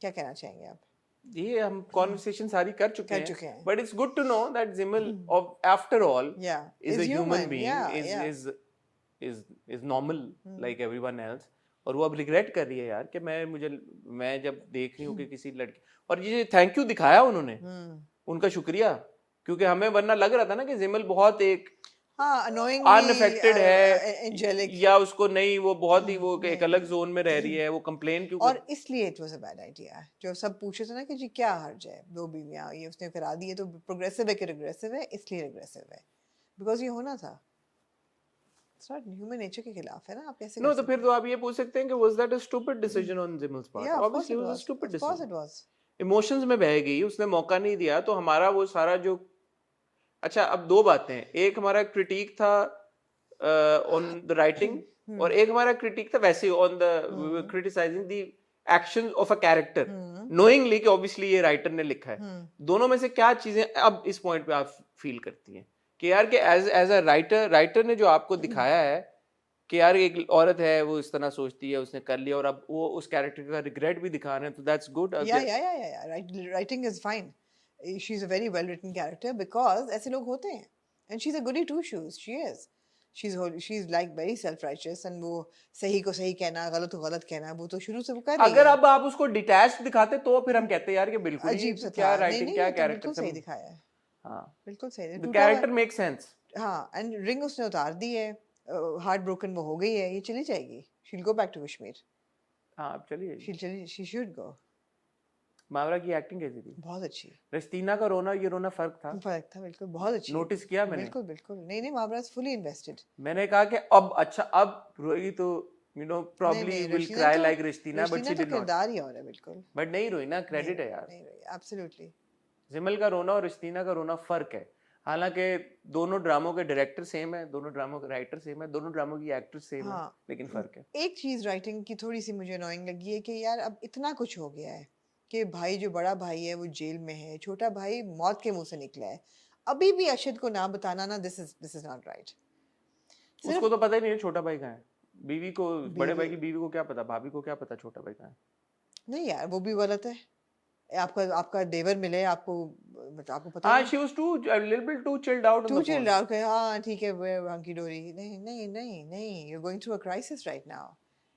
Speaker 2: क्या कहना चाहेंगे आप?
Speaker 1: ये हम कॉन्वर्सेशन सारी कर चुके
Speaker 2: हैं।
Speaker 1: हैं। But it's good to know that Jimal off after all
Speaker 2: Yeah,
Speaker 1: is a
Speaker 2: is
Speaker 1: human
Speaker 2: human.
Speaker 1: being,
Speaker 2: Yeah,
Speaker 1: is normal like everyone else। और वो अब रिग्रेट कर रही है यार कि मैं जब देख रही हूँ कि किसी लड़की, और ये थैंक यू दिखाया उन्होंने, उनका शुक्रिया। क्योंकि हमें वरना लग रहा था ना कि जिमल बहुत एक अनअफेक्टेड है,
Speaker 2: एंजेलिक,
Speaker 1: या उसको नहीं, वो बहुत ही वो एक अलग जोन में रह रही है, वो कंप्लेन क्यों
Speaker 2: और इसलिए it was a bad idea. जो सब पूछे थे ना कि जी क्या हर्ज है, 2 बीवियां ये उसने करा दी है तो प्रोग्रेसिव है कि रिग्रेसिव है, इसलिए रिग्रेसिव है बिकॉज ये होना था। इट्स नॉट ह्यूमन नेचर के खिलाफ है ना। आप कैसे
Speaker 1: नो, तो फिर तो आप ये पूछ सकते हैं कि was that a stupid decision on Jimal's part? Obviously was a stupid decision.
Speaker 2: Of course it was.
Speaker 1: Emotions में बह गई, उसने मौका नहीं दिया। तो हमारा वो सारा जो, अच्छा अब 2 बातें हैं। एक हमारा क्रिटिक था ऑन द राइटिंग, और एक हमारा क्रिटिक था वैसे on the criticising the actions of a character knowingly कि ऑब्वियसली ये राइटर ने लिखा है। दोनों में से क्या चीजें अब इस पॉइंट पे आप फील करती हैं कि यार कि एज अ राइटर ने जो आपको दिखाया है कि यार एक औरत है वो इस तरह सोचती है, उसने कर लिया, और अब वो उस कैरेक्टर का रिग्रेट भी दिखा रहे हैं, तो that's good.
Speaker 2: Writing is fine. She is a very well written character because ऐसे लोग होते हैं, and she is a goody two shoes. She is like very self righteous, and वो सही को सही कहना, गलत को गलत कहना, वो तो शुरू से वो कर रही है।
Speaker 1: अगर अब आप उसको डिटैच दिखाते तो फिर हम कहते हैं यार कि बिल्कुल
Speaker 2: अजीब सा
Speaker 1: क्या
Speaker 2: था।
Speaker 1: राइटिंग, क्या कैरेक्टर
Speaker 2: बिल्कुल सही दिखाया है।
Speaker 1: हाँ
Speaker 2: बिल्कुल सही है।
Speaker 1: The character make sense.
Speaker 2: हाँ, एंड रिंग उसने उतार दी है, हार्ट ब्रोकन वो हो गई है, ये चली जाएगी, she will go back to Kashmir,
Speaker 1: हाँ अब चलिए।
Speaker 2: She should go.
Speaker 1: मावरा की एक्टिंग कैसी थी?
Speaker 2: बहुत अच्छी।
Speaker 1: रस्तीना का रोना, ये रोना फर्क था।
Speaker 2: फर्क था बिल्कुल, बहुत अच्छी।
Speaker 1: नोटिस किया मैंने?
Speaker 2: बिल्कुल बिल्कुल, नहीं मावरा इज फुली इन्वेस्टेड।
Speaker 1: मैंने कहा कि अब अच्छा अब रोएगी तो you know probably will cry like Rastina, but she did not.
Speaker 2: किरदार ही और है बिल्कुल।
Speaker 1: बट नहीं रोई ना, क्रेडिट है यार।
Speaker 2: नहीं रोई, एब्सोल्युटली।
Speaker 1: जिमल का रोना और रस्तीना का रोना फर्क है। हालांकि दोनों ड्रामों के डायरेक्टर सेम है, दोनों ड्रामों के राइटर सेम है, दोनों ड्रामों की एक्ट्रेस सेम है, लेकिन फर्क है।
Speaker 2: एक चीज राइटिंग की थोड़ी सी मुझे अनोइंग लगी है कि यार अब इतना कुछ हो गया है कि भाई जो बड़ा भाई है वो जेल में है, छोटा भाई मौत के मुंह से निकला है, अभी भी अशद को ना बताना ना, दिस इज नॉट राइट।
Speaker 1: उसको तो पता ही नहीं है छोटा भाई कहाँ है। बीवी को, बड़े भाई की बीवी को क्या पता, भाभी को क्या पता छोटा भाई कहाँ है।
Speaker 2: नहीं यार वो भी गलत है। आपका देवर मिले आपको पता
Speaker 1: हाँ, she was too a little bit too chilled out on
Speaker 2: to
Speaker 1: the
Speaker 2: chilled
Speaker 1: phone.
Speaker 2: Out के हाँ ठीक है वो हंकी डोरी, नहीं नहीं नहीं नहीं, you are going through a crisis right now.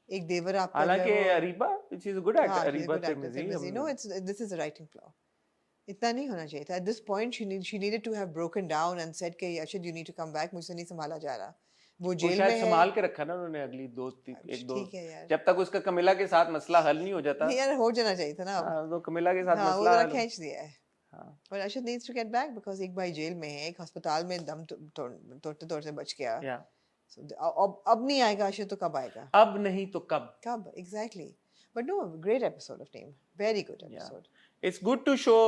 Speaker 2: एक देवर आपका
Speaker 1: हालांकि Areeba, she is a good actor, Areeba
Speaker 2: Tirmizi,
Speaker 1: Tirmizi,
Speaker 2: no it's this is a writing flaw. इतना नहीं होना चाहिए था। At this point she needed to have broken down and said कि Ashad you need to come back, मुझसे नहीं संभाला जा रहा। वो जेल
Speaker 1: शायद
Speaker 2: में
Speaker 1: संभाल
Speaker 2: है।
Speaker 1: के रखा ना उन्होंने अगली एक दो,
Speaker 2: ठीक है यार,
Speaker 1: जब तक उसका कमिला के साथ मसला हल नहीं हो जाता।
Speaker 2: नहीं यार हो जाना चाहिए था ना।
Speaker 1: हाँ, तो कमिला के साथ
Speaker 2: हाँ, वो
Speaker 1: मसला
Speaker 2: जरा
Speaker 1: हल।
Speaker 2: खींच दिया है।
Speaker 1: हाँ,
Speaker 2: और Ashad needs to get back because एक भाई जेल में है, एक अस्पताल में दम तोड़ते बच गया।
Speaker 1: या
Speaker 2: So, अब नहीं आएगा अशद तो कब आएगा?
Speaker 1: अब नहीं तो कब।
Speaker 2: Exactly. But no, great episode of Name. Very good episode.
Speaker 1: It's good to show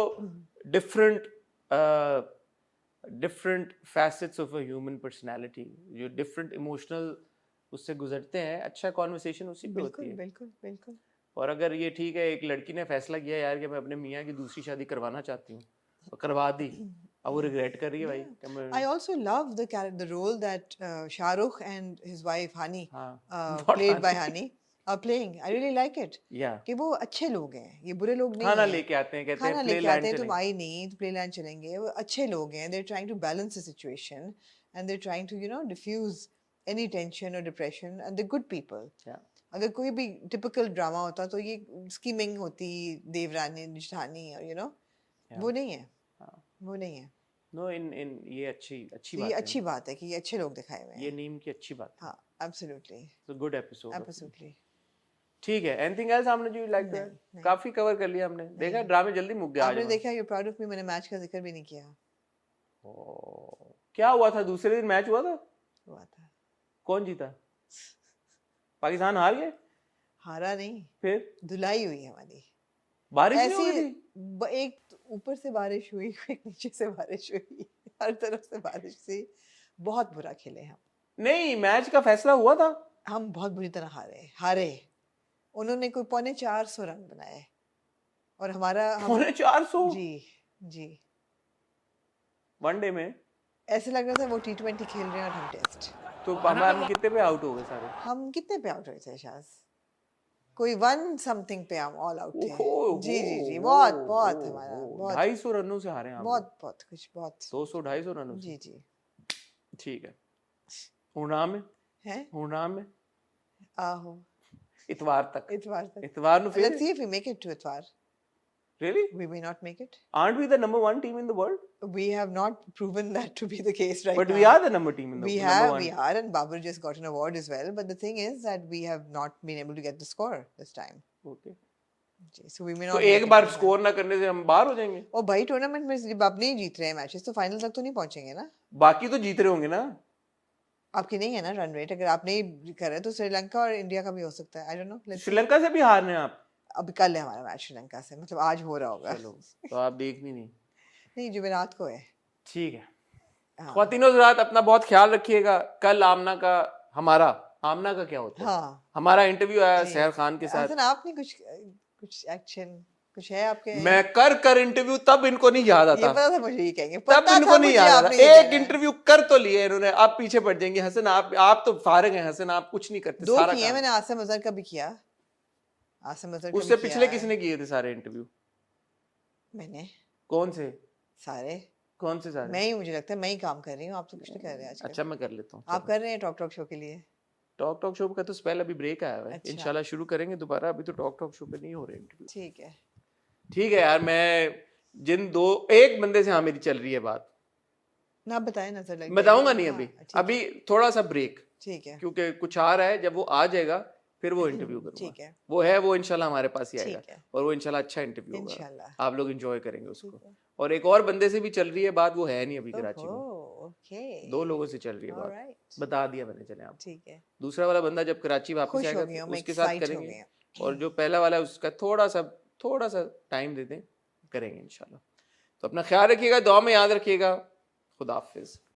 Speaker 1: different different facets of a human personality, जो different emotional उससे गुजरते हैं। अच्छा कॉन्वर्सेशन उसी पे होती है।
Speaker 2: बिल्कुल।
Speaker 1: और अगर ये ठीक है, एक लड़की ने फैसला किया यार कि मैं अपने मियाँ की दूसरी शादी करवाना चाहती हूँ, तो करवा दी, अब वो रिग्रेट कर रही है भाई कि मैं।
Speaker 2: I also love the role that Shah Rukh and his wife Hani
Speaker 1: हाँ,
Speaker 2: played by Hani are playing. I really like it.
Speaker 1: या
Speaker 2: कि वो अच्छे लोग हैं, ये बुरे लोग नहीं
Speaker 1: खाना
Speaker 2: हैं।
Speaker 1: लेके आते हैं, कहते
Speaker 2: खाना
Speaker 1: हैं
Speaker 2: लेके
Speaker 1: प्ले
Speaker 2: आते
Speaker 1: लैंड
Speaker 2: हैं, तुम
Speaker 1: चलेंगे।
Speaker 2: आई नहीं तो प्ले लैंड चलेंगे। वो अच्छे लोग हैं, they're trying to balance the situation and they're trying to diffuse any tension or depression and they're good people.
Speaker 1: Yeah.
Speaker 2: अगर कोई भी टिपिकल ड्रामा होता तो ये स्कीमिंग होती, देवरानी निष्ठानी और वो नहीं है।
Speaker 1: हाँ।
Speaker 2: वो नहीं है।
Speaker 1: नो इन ये अच्छी
Speaker 2: तो
Speaker 1: बात
Speaker 2: ये
Speaker 1: है।
Speaker 2: अच्छी बात है कि ये अच्छे लोग दिखाए हुए
Speaker 1: ये
Speaker 2: हैं।
Speaker 1: नीम की अच्छी बात है।
Speaker 2: हाँ, एब्सोल्युटली
Speaker 1: तो गुड एपिसोड।
Speaker 2: एब्सोल्युटली।
Speaker 1: ठीक है, एनीथिंग एल्स आपने जो लाइक
Speaker 2: नहीं,
Speaker 1: दैट?
Speaker 2: नहीं।
Speaker 1: काफी कवर कर लिया हमने। देखा ड्रामे जल्दी मुक गया आज
Speaker 2: आपने
Speaker 1: हमारा।
Speaker 2: देखा यू प्राउड ऑफ मी, मैंने मैच का जिक्र भी नहीं किया।
Speaker 1: ओ, क्या हुआ था दूसरे दिन? मैच हुआ था?
Speaker 2: हुआ था।
Speaker 1: कौन जीता? पाकिस्तान हार गए?
Speaker 2: हारा नहीं,
Speaker 1: फिर
Speaker 2: धुलाई हुई हमारी।
Speaker 1: बारिश नहीं हो
Speaker 2: ऐसी
Speaker 1: गई थी?
Speaker 2: एक ऊपर से बारिश हुई, एक नीचे से बारिश हुई, हर तरफ से बारिश थी। बहुत बुरा खेले हम।
Speaker 1: नहीं, मैच का फैसला हुआ था।
Speaker 2: हम बहुत बुरी तरह हारे। उन्होंने कोई 450 रन बनाए और हमारा
Speaker 1: 450?
Speaker 2: जी
Speaker 1: वनडे में
Speaker 2: ऐसे लग रहा था वो T20 खेल रहे हैं और हम टेस्ट।
Speaker 1: तो हम कितने पे आउट हो गए सारे?
Speaker 2: हम कितने पे आउट हुए थे शायद? कोई 1 समथिंग पे हम ऑल आउट थे। जी बहुत हमारा बहुत
Speaker 1: 250 रनों से हारे हम।
Speaker 2: बहुत कुछ बहुत
Speaker 1: 200-250 रनों से।
Speaker 2: जी
Speaker 1: ठीक है। हुरनाम में
Speaker 2: हैं आहो
Speaker 1: इतवार तक
Speaker 2: इतवार
Speaker 1: नु फिर
Speaker 2: let's see if we make it to इतवार।
Speaker 1: Really?
Speaker 2: We may not make it.
Speaker 4: Aren't we the number one team in the world?
Speaker 2: We have not proven that to be the case right
Speaker 4: But
Speaker 2: now.
Speaker 4: we are the number team in the
Speaker 2: We
Speaker 4: number one.
Speaker 2: are, and Babur just got an award as well. But the thing is that we have not been able to get the score this time.
Speaker 1: Okay.
Speaker 2: So we may
Speaker 1: तो
Speaker 2: not.
Speaker 1: एक बार score ना करने से हम बाहर हो जाएंगे।
Speaker 2: और भाई टूर्नामेंट में जब आप नहीं जीत रहे हैं मैचेस तो फाइनल तक तो नहीं पहुंचेंगे ना।
Speaker 1: बाकी तो जीत रहे होंगे ना।
Speaker 2: आपकी नहीं है ना रन रेट, अगर आप नहीं कर रहे तो श्रीलंका और इंडिया का भी हो सकता है। I don't know.
Speaker 1: श्रीलंका से भी हारने आप?
Speaker 2: अब कल है हमारा मैच श्रीलंका से, मतलब आज हो रहा होगा।
Speaker 1: चलो तो आप देखनी
Speaker 2: नहीं जुमेरात को है।
Speaker 1: ठीक है।
Speaker 2: हाँ।
Speaker 1: ख्वातीनो हज़रात अपना बहुत ख्याल रखिएगा। कल आमना का आमना का क्या होता है?
Speaker 2: हाँ।
Speaker 1: हमारा इंटरव्यू आया सहर खान के साथ।
Speaker 2: आपने कुछ एक्शन कुछ है आपके?
Speaker 1: मैं कर इंटरव्यू तब इनको नहीं याद आता।
Speaker 2: ये पता था मुझे ये कहेंगे।
Speaker 1: तब इनको नहीं याद आता। एक इंटरव्यू कर तो लिए इन्होंने, आप पीछे पड़ जाएंगे। हसन आप तो फारिग हैं हसन, आप कुछ नहीं करते।
Speaker 2: दो
Speaker 1: सारा
Speaker 2: किए मैंने, आसिम अजहर का भी किया। आसिम अजहर
Speaker 1: उससे पिछले किसने किए थे सारे इंटरव्यू?
Speaker 2: मैंने।
Speaker 1: कौन से?
Speaker 2: सारे।
Speaker 1: कौन से सारे?
Speaker 2: मैं ही, मुझे लगता है मैं ही काम कर रही हूँ, आप तो कुछ नहीं कर रहे हैं आजकल।
Speaker 1: अच्छा मैं कर लेता हूँ।
Speaker 2: आप कर रहे हैं टॉक शो के लिए?
Speaker 1: टॉक शो का तो स्पेल अभी ब्रेक आया हुआ है।
Speaker 2: अच्छा।
Speaker 1: इंशाल्लाह शुरू करेंगे दोबारा। अभी तो टॉक शो पे नहीं हो रहे इंटरव्यू।
Speaker 2: ठीक है
Speaker 1: यार। मैं एक बंदे से हाँ मेरी चल रही है बात,
Speaker 2: ना बताएं, नजर लग
Speaker 1: बताऊंगा नहीं अभी। अभी थोड़ा सा ब्रेक,
Speaker 2: ठीक है
Speaker 1: क्योंकि कुछ आ रहा है, जब वो आ जाएगा फिर वो इंटरव्यू
Speaker 2: ठीक
Speaker 1: करूंगा।
Speaker 2: है
Speaker 1: वो है, वो इंशाल्लाह हमारे पास ही आएगा
Speaker 2: ठीक है
Speaker 1: और वो इंशाल्लाह अच्छा इंटरव्यू होगा,
Speaker 2: इंशाल्लाह
Speaker 1: आप लोग एंजॉय करेंगे उसको।
Speaker 2: ठीक है
Speaker 1: और एक और बंदे से भी चल रही है बात, वो है नहीं अभी कराची में,
Speaker 2: ओके
Speaker 1: 2 लोगों से चल रही है बात,
Speaker 2: ऑलराइट
Speaker 1: बता दिया मैंने, चले आप।
Speaker 2: ठीक है
Speaker 1: दूसरा वाला बंदा जब कराची वापस
Speaker 2: खुश हो
Speaker 1: आएगा
Speaker 2: गई हूँ
Speaker 1: तो
Speaker 2: मैं
Speaker 1: उसके साथ
Speaker 2: एक्साइट हो
Speaker 1: करेंगे,
Speaker 2: गई हूँ
Speaker 1: और जो पहला वाला है उसका थोड़ा सा टाइम दे दें, करेंगे इंशाल्लाह। तो अपना ख्याल रखिएगा, दुआ में याद रखिएगा। खुदा हाफिज।